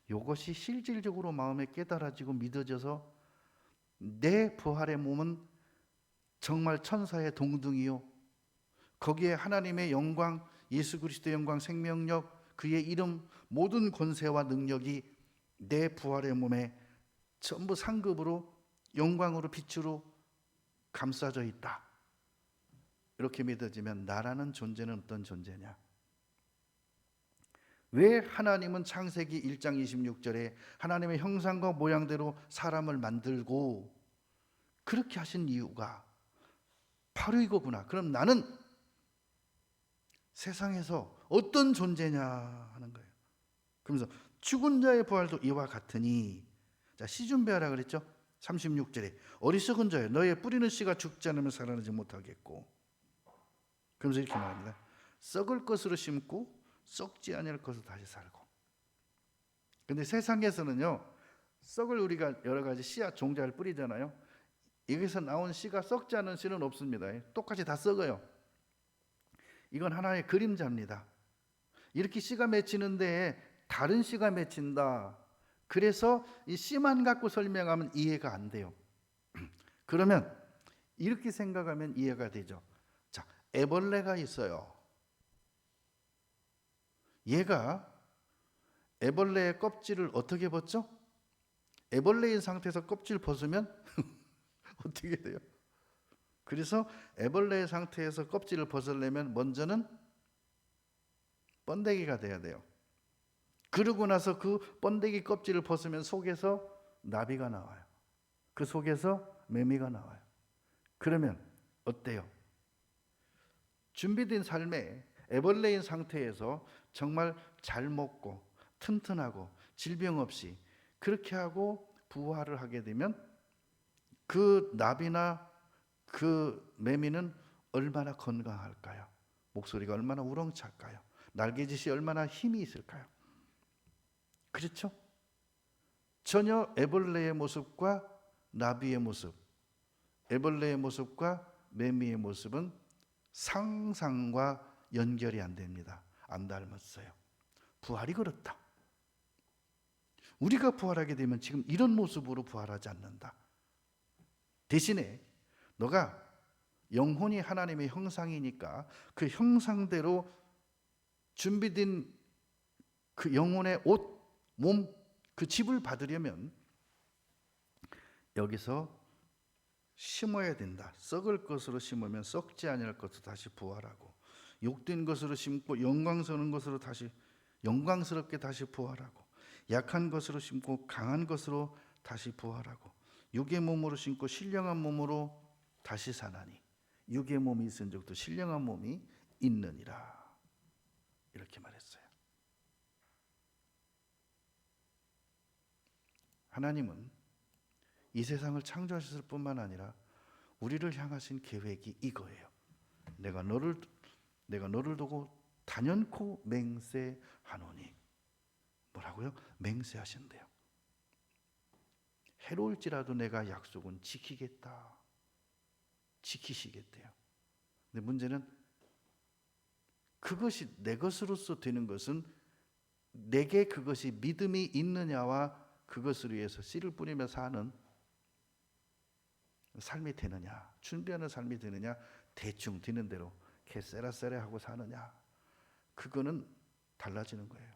이것이 실질적으로 마음에 깨달아지고 믿어져서 내 부활의 몸은 정말 천사의 동등이요, 거기에 하나님의 영광, 예수 그리스도의 영광, 생명력, 그의 이름, 모든 권세와 능력이 내 부활의 몸에 전부 상급으로 영광으로 빛으로 감싸져 있다. 이렇게 믿어지면 나라는 존재는 어떤 존재냐? 왜 하나님은 창세기 1장 26절에 하나님의 형상과 모양대로 사람을 만들고 그렇게 하신 이유가 바로 이거구나. 그럼 나는 세상에서 어떤 존재냐 하는 거예요. 그러면서 죽은 자의 부활도 이와 같으니, 자, 씨 준비하라 그랬죠. 36절에 어리석은 자여 너의 뿌리는 씨가 죽지 않으면 살아나지 못하겠고, 그러면서 이렇게 말합니다. 썩을 것으로 심고 썩지 아니할 것으로 다시 살고. 근데 세상에서는요, 썩을 우리가 여러 가지 씨앗 종자를 뿌리잖아요. 여기서 나온 씨가 썩지 않은 씨는 없습니다. 똑같이 다 썩어요. 이건 하나의 그림자입니다. 이렇게 씨가 맺히는데 다른 씨가 맺힌다. 그래서 이 씨만 갖고 설명하면 이해가 안 돼요. 그러면 이렇게 생각하면 이해가 되죠. 자, 애벌레가 있어요. 얘가 애벌레의 껍질을 어떻게 벗죠? 애벌레인 상태에서 껍질 벗으면 어떻게 돼요? 그래서 애벌레의 상태에서 껍질을 벗으려면 먼저는 번데기가 돼야 돼요. 그러고 나서 그 번데기 껍질을 벗으면 속에서 나비가 나와요. 그 속에서 매미가 나와요. 그러면 어때요? 준비된 삶에 애벌레인 상태에서 정말 잘 먹고 튼튼하고 질병 없이 그렇게 하고 부화를 하게 되면 그 나비나 그 매미는 얼마나 건강할까요? 목소리가 얼마나 우렁찰까요? 날개짓이 얼마나 힘이 있을까요? 그렇죠? 전혀 애벌레의 모습과 나비의 모습, 애벌레의 모습과 매미의 모습은 상상과 연결이 안 됩니다. 안 닮았어요. 부활이 그렇다. 우리가 부활하게 되면 지금 이런 모습으로 부활하지 않는다. 대신에 너가 영혼이 하나님의 형상이니까 그 형상대로 준비된 그 영혼의 옷, 몸, 그 집을 받으려면 여기서 심어야 된다. 썩을 것으로 심으면 썩지 아니할 것으로 다시 부활하고, 욕된 것으로 심고 영광스러운 것으로 다시 영광스럽게 다시 부활하고, 약한 것으로 심고 강한 것으로 다시 부활하고, 육의 몸으로 심고 신령한 몸으로 다시 사나니 육의 몸이 있은 적도 신령한 몸이 있느니라. 이렇게 말했어요. 하나님은 이 세상을 창조하셨을 뿐만 아니라 우리를 향하신 계획이 이거예요. 내가 너를 두고 단연코 맹세하노니. 뭐라고요? 맹세하신대요. 해로울지라도 내가 약속은 지키겠다. 지키시겠대요. 근데 문제는 그것이 내 것으로서 되는 것은 내게 그것이 믿음이 있느냐와 그것을 위해서 씨를 뿌리며 사는 삶이 되느냐, 준비하는 삶이 되느냐, 대충 되는 대로 개쎄라쎄라 하고 사느냐, 그거는 달라지는 거예요.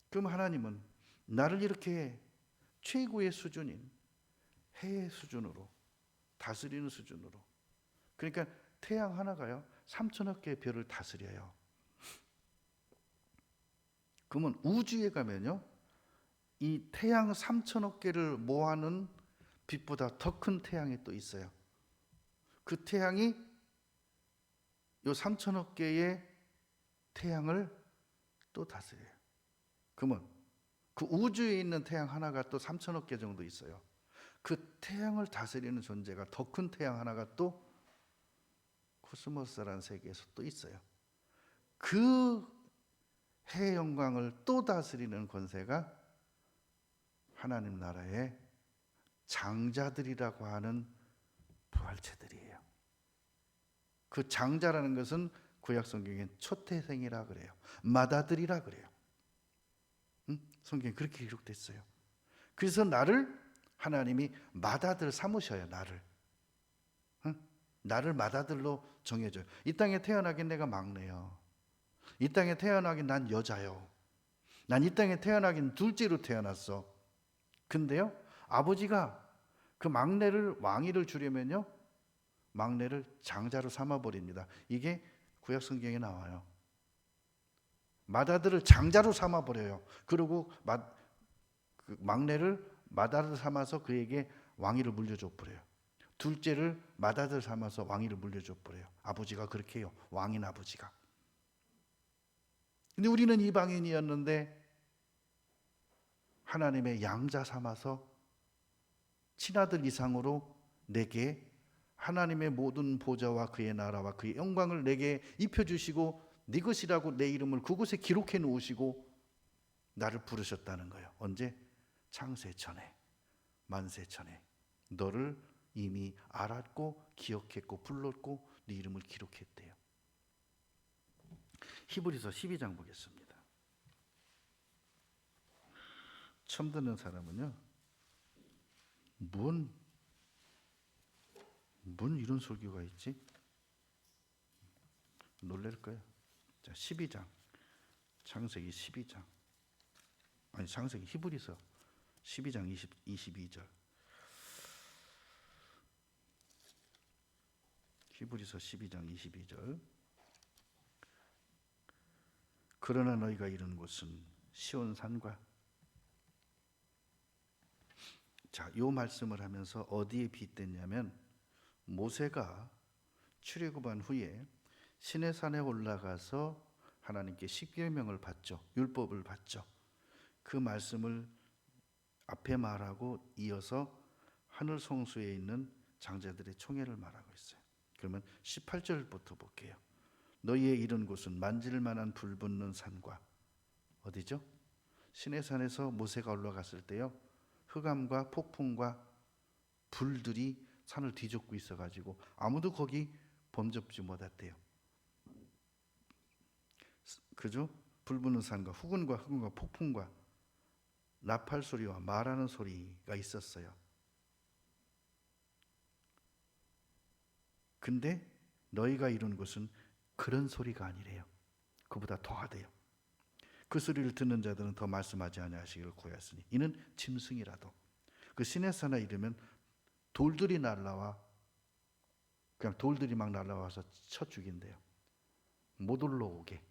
그럼 하나님은 나를 이렇게 최고의 수준인 해의 수준으로 다스리는 수준으로, 그러니까 태양 하나가요 3천억 개의 별을 다스려요. 그러면 우주에 가면요 이 태양 3천억 개를 모아놓은 빛보다 더 큰 태양이 또 있어요. 그 태양이 요 3천억 개의 태양을 또 다스려요. 그러면 그 우주에 있는 태양 하나가 또 3천억 개 정도 있어요. 그 태양을 다스리는 존재가 더 큰 태양 하나가 또 코스모스라는 세계에서 또 있어요. 그 해의 영광을 또 다스리는 권세가 하나님 나라의 장자들이라고 하는 부활체들이에요. 그 장자라는 것은 구약 성경엔 초태생이라 그래요. 맏아들이라 그래요. 성경에 그렇게 기록됐어요. 그래서 나를 하나님이 맏아들 삼으셔요. 나를 맏아들로 정해줘요. 이 땅에 태어나긴 내가 막내요. 이 땅에 태어나긴 난 여자요. 난 이 땅에 태어나긴 둘째로 태어났어. 근데요 아버지가 그 막내를 왕위를 주려면요 막내를 장자로 삼아버립니다. 이게 구약 성경에 나와요. 맏아들을 장자로 삼아버려요. 그리고 그 막내를 맏아들 삼아서 그에게 왕위를 물려줘 버려요. 둘째를 맏아들 삼아서 왕위를 물려줘 버려요. 아버지가 그렇게 해요. 왕인 아버지가. 근데 우리는 이방인이었는데 하나님의 양자 삼아서 친아들 이상으로 내게 하나님의 모든 보좌와 그의 나라와 그의 영광을 내게 입혀주시고 네 것이라고 내 이름을 그곳에 기록해 놓으시고 나를 부르셨다는 거예요. 언제? 창세전에, 만세전에 너를 이미 알았고 기억했고 불렀고 네 이름을 기록했대요. 히브리서 12장 보겠습니다. 처음 듣는 사람은요, 뭔 이런 설교가 있지? 놀랄 거예요. 자, 12장, 창세기 12장, 아니 창세기 히브리서 12장 22절. 히브리서 12장 22절. 그러나 너희가 이른 곳은 시온산과. 자, 요 말씀을 하면서 어디에 빗댔냐면 모세가 출애굽한 후에 시내산에 올라가서 하나님께 십계명을 받죠. 율법을 받죠. 그 말씀을 앞에 말하고 이어서 하늘 성소에 있는 장자들의 총회를 말하고 있어요. 그러면 18절부터 볼게요. 너희의 이른 곳은 만질 만한 불 붙는 산과, 어디죠? 시내산에서 모세가 올라갔을 때요, 흑암과 폭풍과 불들이 산을 뒤덮고 있어가지고 아무도 거기 범접지 못했대요. 그죠? 불 붙는 산과 흑암과 폭풍과 나팔 소리와 말하는 소리가 있었어요. 근데 너희가 이룬 것은 그런 소리가 아니래요. 그보다 더하대요. 그 소리를 듣는 자들은 더 말씀하지 아니하시기를 구하였으니 이는 짐승이라도 그 시내산에 이르면 돌들이 날라와, 그냥 돌들이 막 날라와서 쳐 죽인대요. 못 올라오게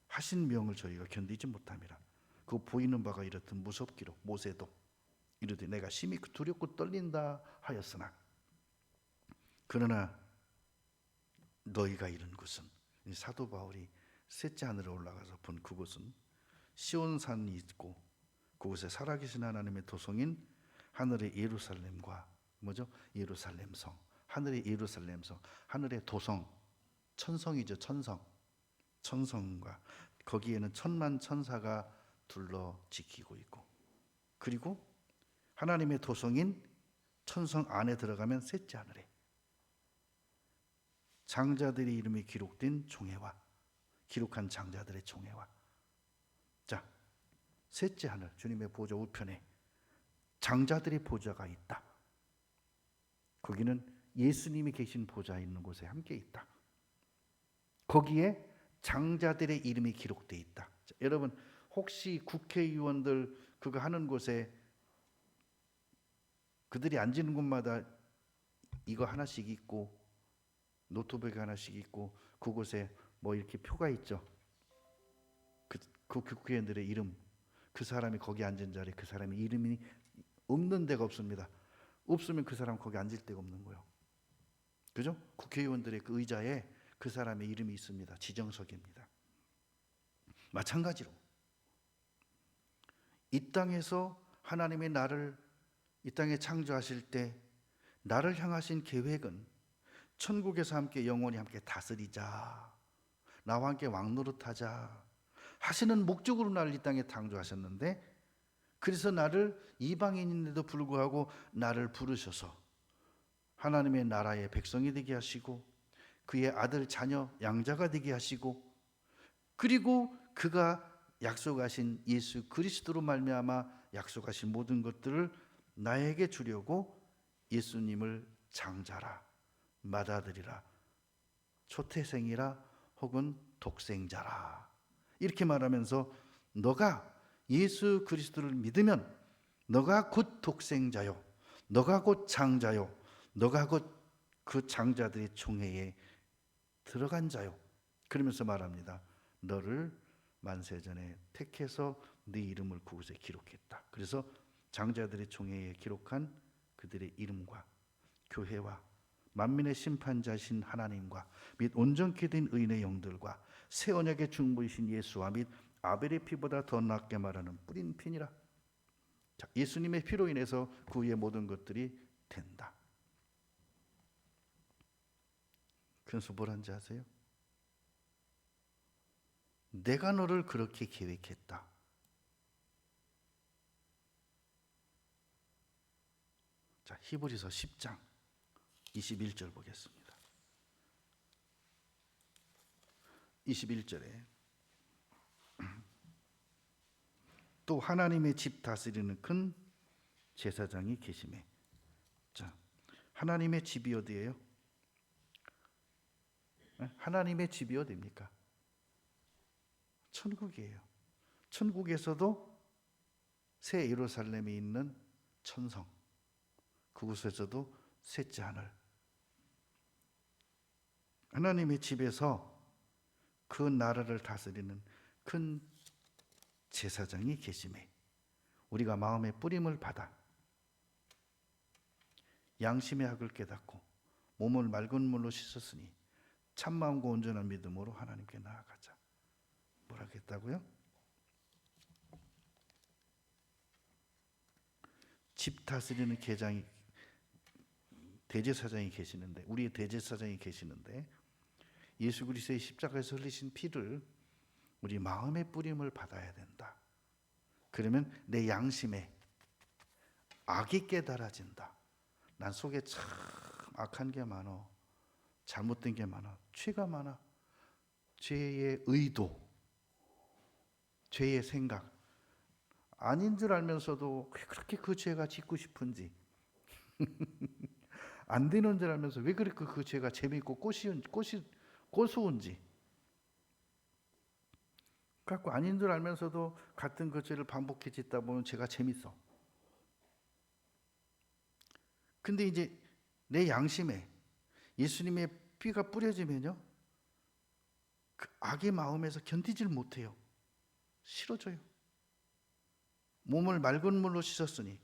하신 명을 저희가 견디지 못함이라. 그 보이는 바가 이렇듯 무섭기로 모세도 이르되 내가 심히 두렵고 떨린다 하였으나 그러나 너희가 이른 곳은, 사도 바울이 셋째 하늘에 올라가서 본 그곳은 시온산이 있고 그곳에 살아계신 하나님의 도성인 하늘의 예루살렘과, 뭐죠? 예루살렘성, 하늘의 예루살렘성, 하늘의 도성, 천성이죠. 천성과 거기에는 천만 천사가 둘러 지키고 있고, 그리고 하나님의 도성인 천성 안에 들어가면 셋째 하늘에 장자들의 이름이 기록된 총회와, 기록한 장자들의 총회와. 자, 셋째 하늘, 주님의 보좌 우편에 장자들의 보좌가 있다. 거기는 예수님이 계신 보좌 있는 곳에 함께 있다. 거기에 장자들의 이름이 기록되어 있다. 자, 여러분 혹시 국회의원들 그거 하는 곳에 그들이 앉는 곳마다 이거 하나씩 있고 노트북 하나씩 있고 그곳에 뭐 이렇게 표가 있죠. 그 국회의원들의 이름, 그 사람이 거기 앉은 자리에 그 사람의 이름이 없는 데가 없습니다. 없으면 그 사람 거기 앉을 데가 없는 거예요. 그죠? 국회의원들의 그 의자에 그 사람의 이름이 있습니다. 지정석입니다. 마찬가지로 이 땅에서 하나님이 나를 이 땅에 창조하실 때 나를 향하신 계획은 천국에서 함께 영원히 함께 다스리자, 나와 함께 왕노릇하자 하시는 목적으로 나를 이 땅에 창조하셨는데, 그래서 나를 이방인인데도 불구하고 나를 부르셔서 하나님의 나라의 백성이 되게 하시고 그의 아들 자녀 양자가 되게 하시고, 그리고 그가 약속하신 예수 그리스도로 말미암아 약속하신 모든 것들을 나에게 주려고 예수님을 장자라, 맏아들이라, 초태생이라, 혹은 독생자라 이렇게 말하면서 너가 예수 그리스도를 믿으면 너가 곧 독생자요, 너가 곧 장자요, 너가 곧 그 장자들의 총회에 들어간 자요. 그러면서 말합니다. 너를 만세전에 택해서 네 이름을 그곳에 기록했다. 그래서 장자들의 총회에 기록한 그들의 이름과 교회와 만민의 심판자신 하나님과 및 온전케 된 의인의 영들과 새 언약의 중보이신 예수와 및 아벨의 피보다 더 낫게 말하는 뿌린 피니라. 자, 예수님의 피로 인해서 그 위의 모든 것들이 된다. 그래서 뭘 한지 아세요? 내가 너를 그렇게 계획했다. 자, 히브리서 10장 21절 보겠습니다. 21절에 또 하나님의 집 다스리는 큰 제사장이 계시매. 자, 하나님의 집이 어디예요? 하나님의 집이 어디입니까? 천국이에요. 천국에서도 새 예루살렘이 있는 천성, 그곳에서도 셋째 하늘, 하나님의 집에서 그 나라를 다스리는 큰 제사장이 계심에 우리가 마음의 뿌림을 받아 양심의 학을 깨닫고 몸을 맑은 물로 씻었으니 참마음과 온전한 믿음으로 하나님께 나아가자. 뭐라 했다고요? 집 다스리는 대제사장이 계시는데, 우리의 대제사장이 계시는데, 예수 그리스도의 십자가에서 흘리신 피를 우리 마음의 뿌림을 받아야 된다. 그러면 내 양심에 악이 깨달아진다. 난 속에 참 악한 게 많아, 잘못된 게 많아, 죄가 많아. 죄의 의도, 죄의 생각, 아닌 줄 알면서도 왜 그렇게 그 죄가 짓고 싶은지, 안 되는 줄 알면서 왜 그렇게 그 죄가 재미있고 고소한지, 갖고 아닌 줄 알면서도 같은 그 죄를 반복해 짓다 보면 죄가 재밌어. 근데 이제 내 양심에 예수님의 피가 뿌려지면요, 그 악의 마음에서 견디질 못해요. 싫어져요. 몸을 맑은 물로 씻었으니,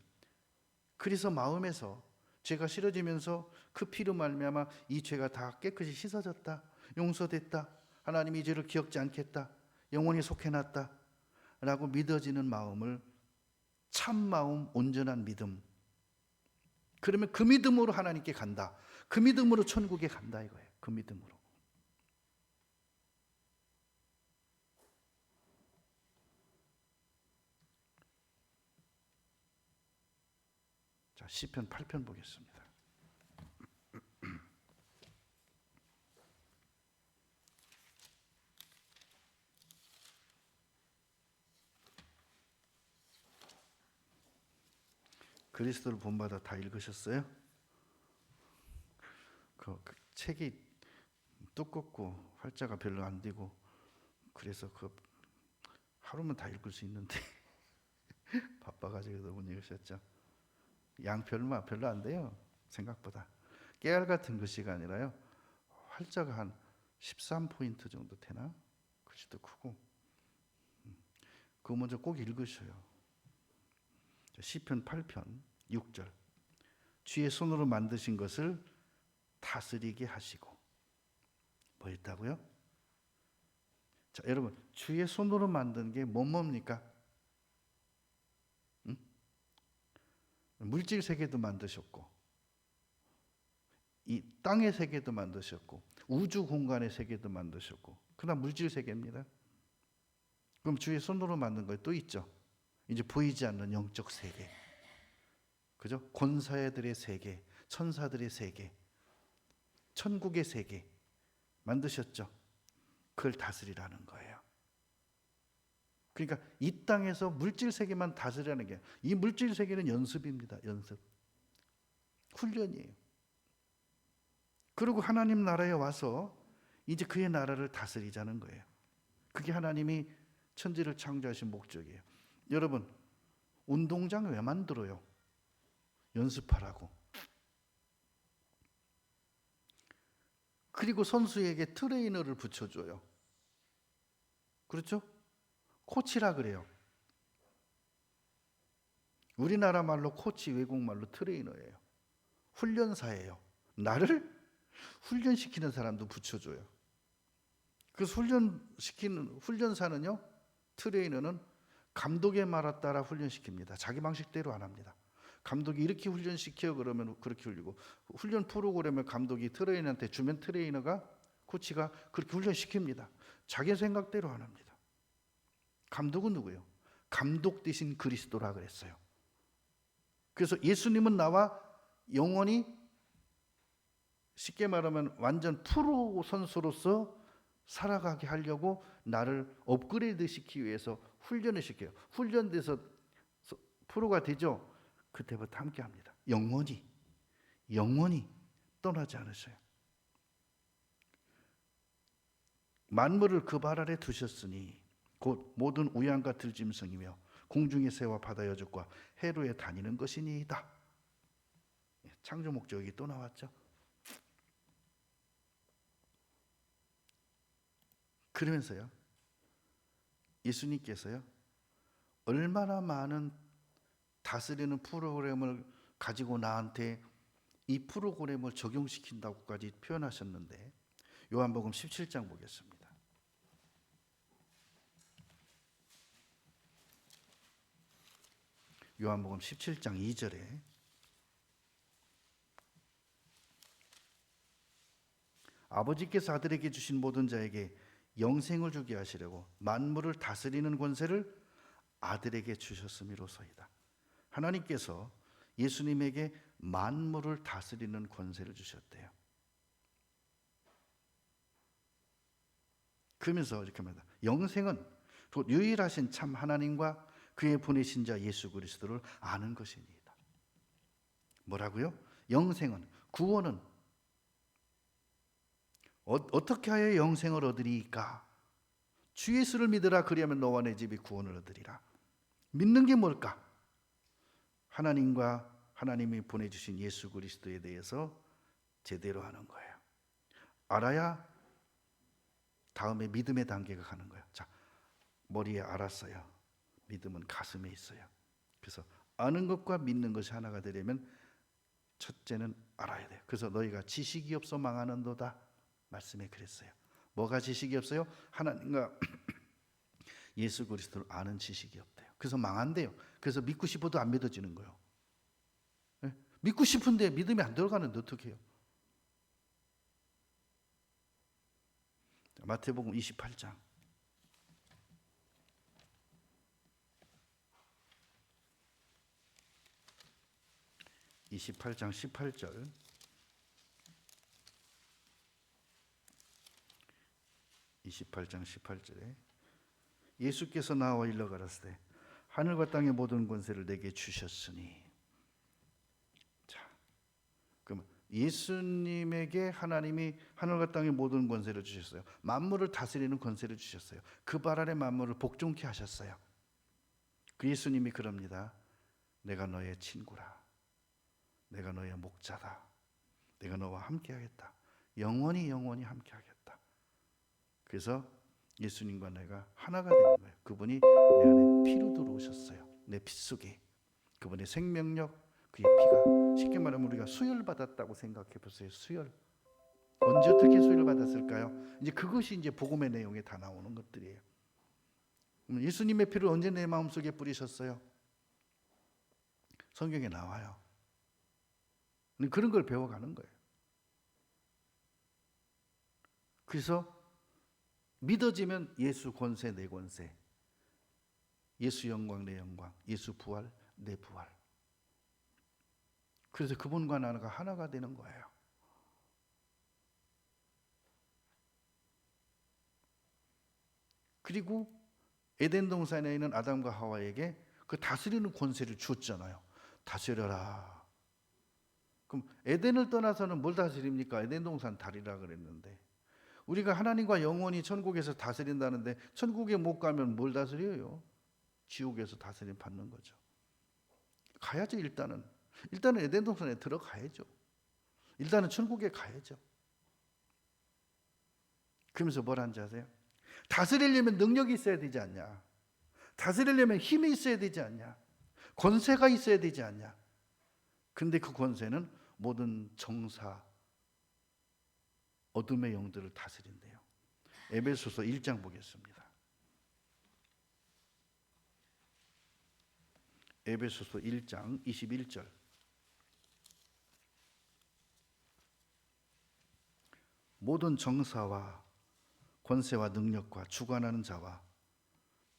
그래서 마음에서 죄가 싫어지면서 그 피로 말미암아 이 죄가 다 깨끗이 씻어졌다, 용서됐다, 하나님이 이 죄를 기억지 않겠다, 영원히 속해놨다 라고 믿어지는 마음을 참마음, 온전한 믿음, 그러면 그 믿음으로 하나님께 간다, 그 믿음으로 천국에 간다 이거예요. 그 믿음으로. 자, 시편 8편 보겠습니다. 그리스도를 본받아 다 읽으셨어요? 그 책이 두껍고 활자가 별로 안 되고 그래서 그 하루면 다 읽을 수 있는데 바빠가지고 너무 읽으셨죠? 양 별로 안 돼요. 생각보다 깨알 같은 글씨가 아니라요, 활자가 한 13포인트 정도 되나? 글씨도 크고. 그거 먼저 꼭 읽으셔요. 시편 8편 6절, 주의 손으로 만드신 것을 다스리게 하시고. 뭐 했다고요? 자, 여러분, 주의 손으로 만든 게 뭡니까? 물질 세계도 만드셨고, 이 땅의 세계도 만드셨고, 우주 공간의 세계도 만드셨고, 그다음 물질 세계입니다. 그럼 주의 손으로 만든 거 또 있죠. 이제 보이지 않는 영적 세계, 그죠? 권사들의 세계, 천사들의 세계, 천국의 세계 만드셨죠. 그걸 다스리라는 거예요. 그러니까 이 땅에서 물질 세계만 다스리라는 게, 이 물질 세계는 연습입니다. 연습, 훈련이에요. 그리고 하나님 나라에 와서 이제 그의 나라를 다스리자는 거예요. 그게 하나님이 천지를 창조하신 목적이에요. 여러분, 운동장 왜 만들어요? 연습하라고. 그리고 선수에게 트레이너를 붙여줘요. 그렇죠? 코치라 그래요. 우리나라 말로 코치, 외국 말로 트레이너예요. 훈련사예요. 나를 훈련시키는 사람도 붙여줘요. 그래서 훈련사는요, 트레이너는 감독의 말에 따라 훈련시킵니다. 자기 방식대로 안 합니다. 감독이 이렇게 훈련시켜 그러면 그렇게 훈리고, 훈련 프로그램을 감독이 트레이너한테 주면 트레이너가, 코치가 그렇게 훈련시킵니다. 자기 생각대로 안 합니다. 감독은 누구예요? 감독 대신 그리스도라 그랬어요. 그래서 예수님은 나와 영원히 쉽게 말하면 완전 프로 선수로서 살아가게 하려고 나를 업그레이드 시키기 위해서 훈련을 시켜요. 훈련돼서 프로가 되죠. 그때부터 함께 합니다. 영원히 떠나지 않으셔요. 만물을 그 발 아래 두셨으니 곧 모든 우양과 들짐승이며 공중의 새와 바다 여족과 해로에 다니는 것이니이다. 창조 목적이 또 나왔죠. 그러면서요, 예수님께서요, 얼마나 많은 다스리는 프로그램을 가지고 나한테 이 프로그램을 적용시킨다고까지 표현하셨는데, 요한복음 17장 보겠습니다. 요한복음 17장 2절에 아버지께서 아들에게 주신 모든 자에게 영생을 주게 하시려고 만물을 다스리는 권세를 아들에게 주셨음이로소이다. 하나님께서 예수님에게 만물을 다스리는 권세를 주셨대요. 그러면서 이렇게 말합니다. 영생은 곧 유일하신 참 하나님과 그의 보내신 자 예수 그리스도를 아는 것이니이다. 뭐라고요? 영생은, 구원은 어떻게 하여 영생을 얻으리까? 주 예수를 믿으라. 그리하면 너와 내 집이 구원을 얻으리라. 믿는 게 뭘까? 하나님과 하나님이 보내주신 예수 그리스도에 대해서 제대로 하는 거예요. 알아야 다음에 믿음의 단계가 가는 거예요. 자, 머리에 알았어요. 믿음은 가슴에 있어요. 그래서 아는 것과 믿는 것이 하나가 되려면 첫째는 알아야 돼요. 그래서 너희가 지식이 없어 망하는도다 말씀에 그랬어요. 뭐가 지식이 없어요? 하나님과 예수 그리스도를 아는 지식이 없대요. 그래서 망한대요. 그래서 믿고 싶어도 안 믿어지는 거예요. 네? 믿고 싶은데 믿음이 안 들어가는데 어떻게 해요? 마태복음 28장 18절 28장 18절에 예수께서 나와 일러 가라사대 하늘과 땅의 모든 권세를 내게 주셨으니. 자, 그럼 예수님에게 하나님이 하늘과 땅의 모든 권세를 주셨어요. 만물을 다스리는 권세를 주셨어요. 그 발 아래 만물을 복종케 하셨어요. 그 예수님이 그럽니다. 내가 너의 친구라. 내가 너의 목자다. 내가 너와 함께 하겠다. 영원히 함께 하겠다. 그래서 예수님과 내가 하나가 되는 거예요. 그분이 내 안에 피로 들어오셨어요. 내 피 속에. 그분의 생명력, 그의 피가, 쉽게 말하면 우리가 수혈 받았다고 생각해 보세요. 수혈. 언제 어떻게 수혈 받았을까요? 이제 그것이 이제 복음의 내용에 다 나오는 것들이에요. 예수님의 피를 언제 내 마음속에 뿌리셨어요? 성경에 나와요. 그런 걸 배워가는 거예요. 그래서 믿어지면 예수 권세 내 권세, 예수 영광 내 영광, 예수 부활 내 부활. 그래서 그분과 나가 하나가 되는 거예요. 그리고 에덴 동산에 있는 아담과 하와에게 그 다스리는 권세를 줬잖아요. 다스려라. 그럼 에덴을 떠나서는 뭘 다스립니까? 에덴 동산 다리라 그랬는데, 우리가 하나님과 영원히 천국에서 다스린다는데 천국에 못 가면 뭘 다스려요? 지옥에서 다스림 받는 거죠. 가야죠. 일단은 에덴 동산에 들어가야죠. 일단은 천국에 가야죠. 그러면서 뭘 하는지 아세요? 다스리려면 능력이 있어야 되지 않냐? 다스리려면 힘이 있어야 되지 않냐? 권세가 있어야 되지 않냐? 근데 그 권세는 모든 정사, 어둠의 영들을 다스린대요. 에베소서 1장 보겠습니다. 에베소서 1장 21절. 모든 정사와 권세와 능력과 주관하는 자와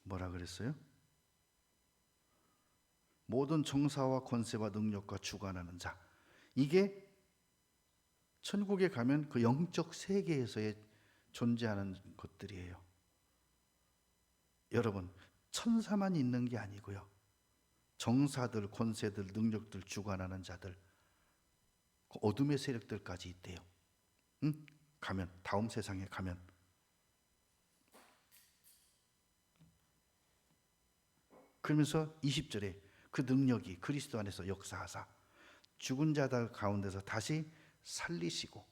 뭐라 그랬어요? 모든 정사와 권세와 능력과 주관하는 자. 이게 천국에 가면 그 영적 세계에서의 존재하는 것들이에요. 여러분, 천사만 있는 게 아니고요. 정사들, 권세들, 능력들, 주관하는 자들, 그 어둠의 세력들까지 있대요. 응? 가면, 다음 세상에 가면. 그러면서 20절에 그 능력이 그리스도 안에서 역사하사 죽은 자들 가운데서 다시 살리시고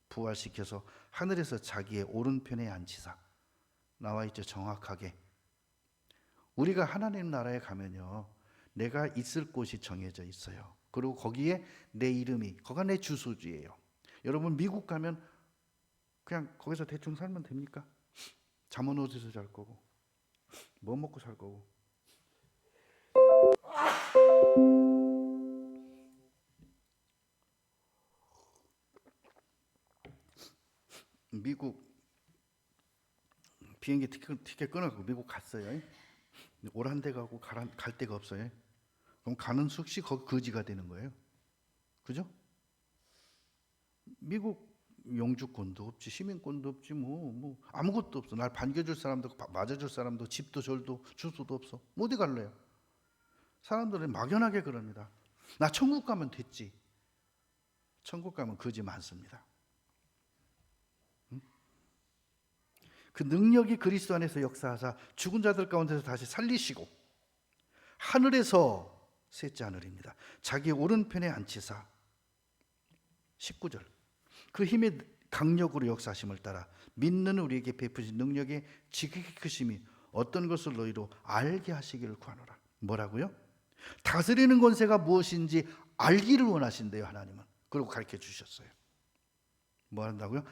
부활시켜서 하늘에서 자기의 오른편에 앉히사. 나와 있죠, 정확하게. 우리가 하나님 나라에 가면요, 내가 있을 곳이 정해져 있어요. 그리고 거기에 내 이름이, 거기가 내 주소지예요. 여러분 미국 가면 그냥 거기서 대충 살면 됩니까? 잠은 어디서 잘 거고, 뭐 먹고 살 거고. 미국 비행기 티켓 끊어갖고 미국 갔어요. 오란데 가고 갈 데가 없어요. 그럼 가는 숙시 거기 거지가 되는 거예요. 그죠? 미국 영주권도 없지, 시민권도 없지, 뭐 아무것도 없어. 날 반겨줄 사람도 맞아줄 사람도 집도 절도 주소도 없어. 어디 갈래요? 사람들은 막연하게 그럽니다. 나 천국 가면 됐지. 천국 가면 거지 많습니다. 그 능력이 그리스도 안에서 역사하사 죽은 자들 가운데서 다시 살리시고 하늘에서, 셋째 하늘입니다, 자기 오른편에 앉히사. 19절, 그 힘의 강력으로 역사하심을 따라 믿는 우리에게 베푸신 능력의 지극히 크심이 어떤 것을 너희로 알게 하시기를 구하노라. 뭐라고요? 다스리는 권세가 무엇인지 알기를 원하신대요, 하나님은. 그리고 가르쳐 주셨어요. 뭐 한다고요?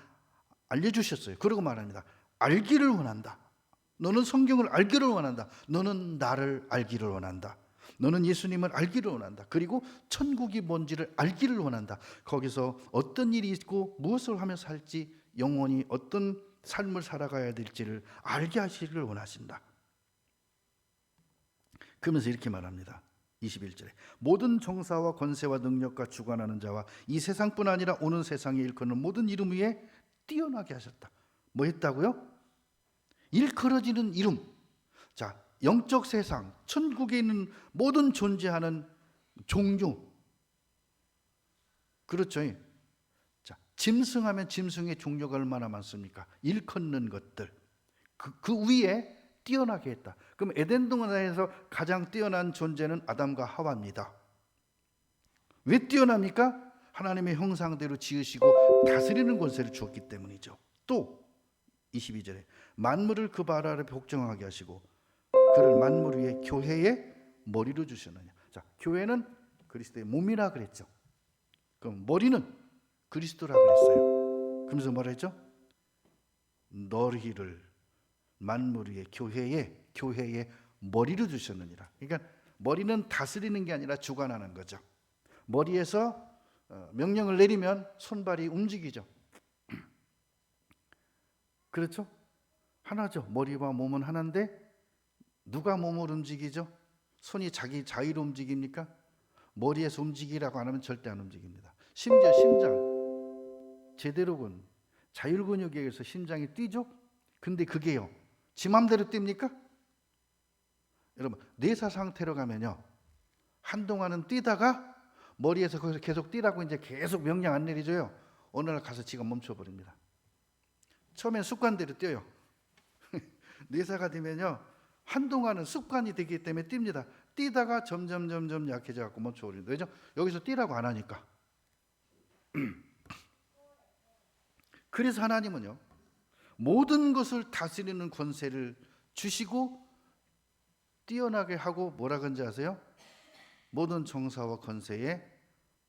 알려주셨어요. 그러고 말합니다. 알기를 원한다. 너는 성경을 알기를 원한다. 너는 나를 알기를 원한다. 너는 예수님을 알기를 원한다. 그리고 천국이 뭔지를 알기를 원한다. 거기서 어떤 일이 있고 무엇을 하며 살지, 영원히 어떤 삶을 살아가야 될지를 알게 하시기를 원하신다. 그러면서 이렇게 말합니다. 21절에 모든 정사와 권세와 능력과 주관하는 자와 이 세상뿐 아니라 오는 세상에 일컫는 모든 이름 위에 뛰어나게 하셨다. 뭐 했다고요? 일컬어지는 이름. 자, 영적 세상, 천국에 있는 모든 존재하는 종류. 그렇죠. 자, 짐승하면 짐승의 종류가 얼마나 많습니까? 일컫는 것들. 그 위에 뛰어나게 했다. 그럼 에덴 동산에서 가장 뛰어난 존재는 아담과 하와입니다. 왜 뛰어납니까? 하나님의 형상대로 지으시고 다스리는 권세를 주었기 때문이죠. 또 22절에 만물을 그 발 아래 복종하게 하시고 그를 만물 위에 교회의 머리로 주셨느냐. 자, 교회는 그리스도의 몸이라 그랬죠. 그럼 머리는 그리스도라 그랬어요. 그러면서 뭐라 했죠? 너희를 만물 위에 교회의 머리로 주셨느니라. 그러니까 머리는 다스리는 게 아니라 주관하는 거죠. 머리에서 명령을 내리면 손발이 움직이죠. 그렇죠? 하나죠. 머리와 몸은 하나인데 누가 몸을 움직이죠? 손이 자기 자유로 움직입니까? 머리에서 움직이라고 안 하면 절대 안 움직입니다. 심지어 심장, 제대로군 자율근육에 의해서 심장이 뛰죠? 근데 그게요, 지 맘대로 뜁니까? 여러분, 뇌사 상태로 가면요, 한동안은 뛰다가 머리에서 거기서 계속 뛰라고 이제 계속 명령 안 내리줘요. 어느 날 가서 지가 멈춰버립니다. 처음엔 습관대로 뛰어요. 뇌사가 되면요, 한동안은 습관이 되기 때문에 뜁니다. 뛰다가 점점 약해져 갖고 멈춰버립니다. 왜죠? 여기서 뛰라고 안 하니까. 그래서 하나님은요, 모든 것을 다스리는 권세를 주시고 뛰어나게 하고 뭐라 그런지 아세요? 모든 정사와 권세에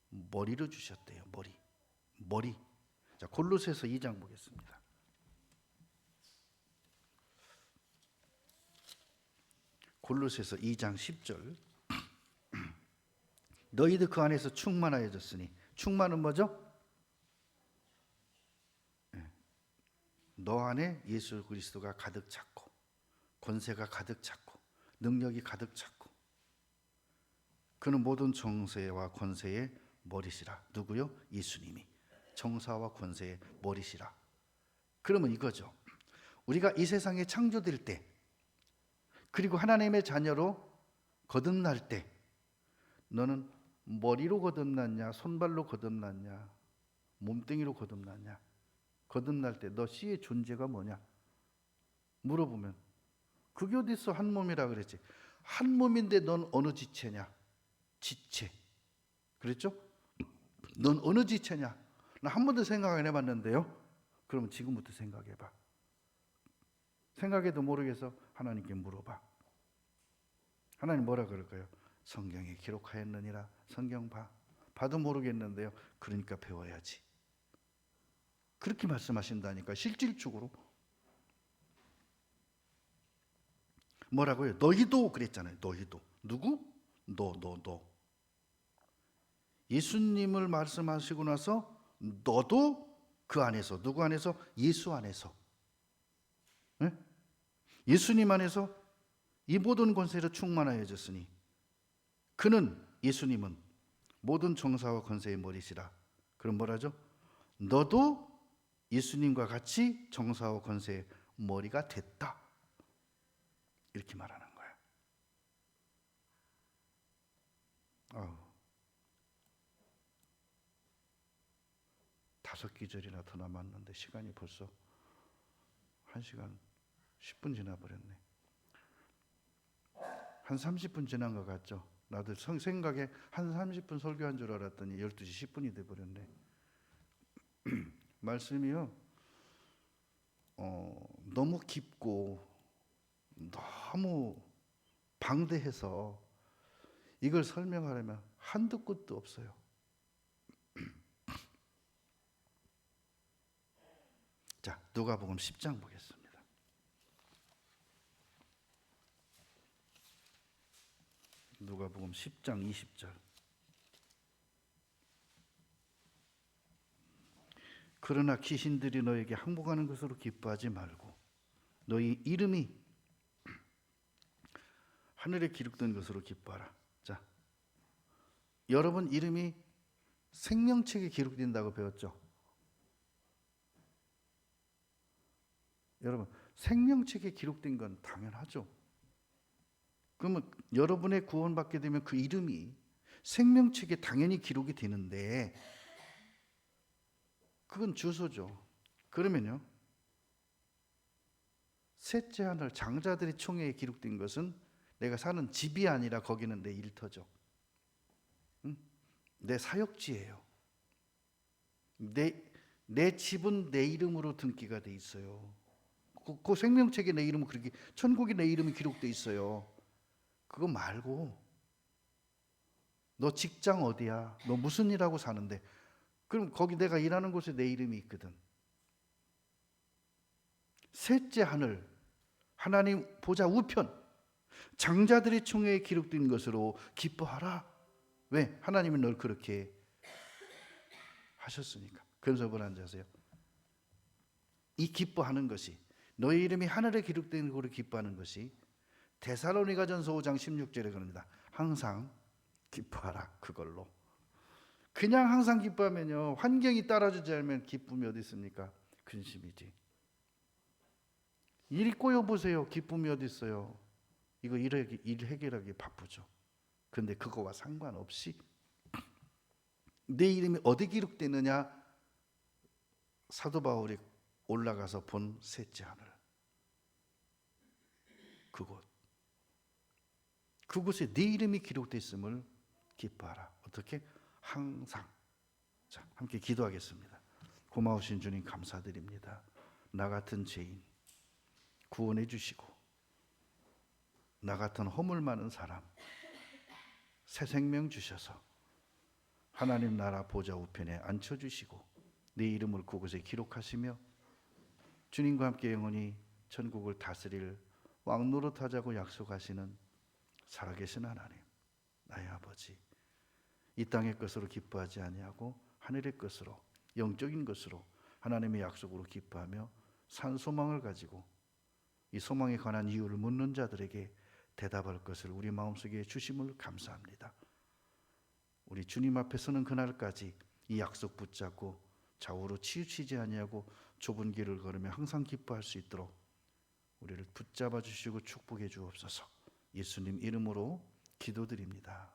머리를 주셨대요. 머리. 자, 골로새서 2장 보겠습니다. 골로새서 2장 10절. 너희들 그 안에서 충만하여졌으니, 충만은 뭐죠? 너 안에 예수 그리스도가 가득 찼고 권세가 가득 찼고 능력이 가득 찼고, 그는 모든 정세와 권세의 머리시라. 누구요? 예수님이. 정사와 권세의 머리시라. 그러면 이거죠. 우리가 이 세상에 창조될 때, 그리고 하나님의 자녀로 거듭날 때, 너는 머리로 거듭났냐, 손발로 거듭났냐, 몸뚱이로 거듭났냐? 거듭날 때 너 씨의 존재가 뭐냐? 물어보면 그게 어딨어? 한 몸이라 그랬지. 한 몸인데 넌 어느 지체냐? 지체. 그랬죠? 넌 어느 지체냐? 나 한 번도 생각 안 해봤는데요. 그러면 지금부터 생각해봐. 생각해도 모르겠어? 하나님께 물어봐. 하나님 뭐라 그럴까요? 성경에 기록하였느니라. 성경 봐. 봐도 모르겠는데요. 그러니까 배워야지. 그렇게 말씀하신다니까. 실질적으로. 뭐라고요? 너희도 그랬잖아요. 너희도. 누구? 너. 예수님을 말씀하시고 나서 너도 그 안에서, 누구 안에서? 예수 안에서, 네? 예수님 안에서 이 모든 권세로 충만하여졌으니 그는, 예수님은 모든 정사와 권세의 머리시라. 그럼 뭐라죠? 너도 예수님과 같이 정사와 권세의 머리가 됐다. 이렇게 말하는 거예요. 5기절이나 더 남았는데 시간이 벌써 1시간 10분 지나버렸네. 한 30분 지난 것 같죠? 나도 생각에 한 30분 설교한 줄 알았더니 12시 10분이 돼버렸네. 말씀이요, 너무 깊고 너무 방대해서 이걸 설명하려면 한도 끝도 없어요. 자, 누가복음 10장 보겠습니다. 누가복음 10장 20절. 그러나 귀신들이 너에게 항복하는 것으로 기뻐하지 말고 너희 이름이 하늘에 기록된 것으로 기뻐하라. 자, 여러분 이름이 생명책에 기록된다고 배웠죠? 여러분, 생명책에 기록된 건 당연하죠. 그러면 여러분의 구원받게 되면 그 이름이 생명책에 당연히 기록이 되는데 그건 주소죠. 그러면요, 셋째 하늘 장자들의 총회에 기록된 것은 내가 사는 집이 아니라 거기는 내 일터죠. 내 사역지예요. 내 집은 내 이름으로 등기가 돼 있어요. 그 생명책에 내 이름은 그렇게, 천국에 내 이름이 기록돼 있어요. 그거 말고 너 직장 어디야? 너 무슨 일하고 사는데? 그럼 거기 내가 일하는 곳에 내 이름이 있거든. 셋째 하늘 하나님 보좌 우편 장자들의 총회에 기록된 것으로 기뻐하라. 왜? 하나님은 널 그렇게 하셨으니까. 근sob을 앉으세요. 이 기뻐하는 것이, 너의 이름이 하늘에 기록된 것으로 기뻐하는 것이 데살로니가전서 5장 16절에 그럽니다. 항상 기뻐하라. 그걸로. 그냥 항상 기뻐하면요, 환경이 따라주지 않으면 기쁨이 어디 있습니까? 근심이지. 일이 꼬여보세요. 기쁨이 어디 있어요? 이거 일 해결하기 바쁘죠. 근데 그거와 상관없이 내 이름이 어디 기록되느냐? 사도 바울이 올라가서 본 셋째 하늘, 그곳에 네 이름이 기록되어 있음을 기뻐하라. 어떻게? 항상. 자, 함께 기도하겠습니다. 고마우신 주님 감사드립니다. 나 같은 죄인 구원해 주시고, 나 같은 허물 많은 사람 새 생명 주셔서 하나님 나라 보좌 우편에 앉혀주시고 네 이름을 그곳에 기록하시며 주님과 함께 영원히 천국을 다스릴 왕 노릇하자고 약속하시는 살아계신 하나님, 나의 아버지, 이 땅의 것으로 기뻐하지 아니하고 하늘의 것으로, 영적인 것으로 하나님의 약속으로 기뻐하며 산 소망을 가지고 이 소망에 관한 이유를 묻는 자들에게 대답할 것을 우리 마음속에 주심을 감사합니다. 우리 주님 앞에 서는 그날까지 이 약속 붙잡고 좌우로 치우치지 아니하고 좁은 길을 걸으며 항상 기뻐할 수 있도록 우리를 붙잡아 주시고 축복해 주옵소서. 예수님 이름으로 기도드립니다.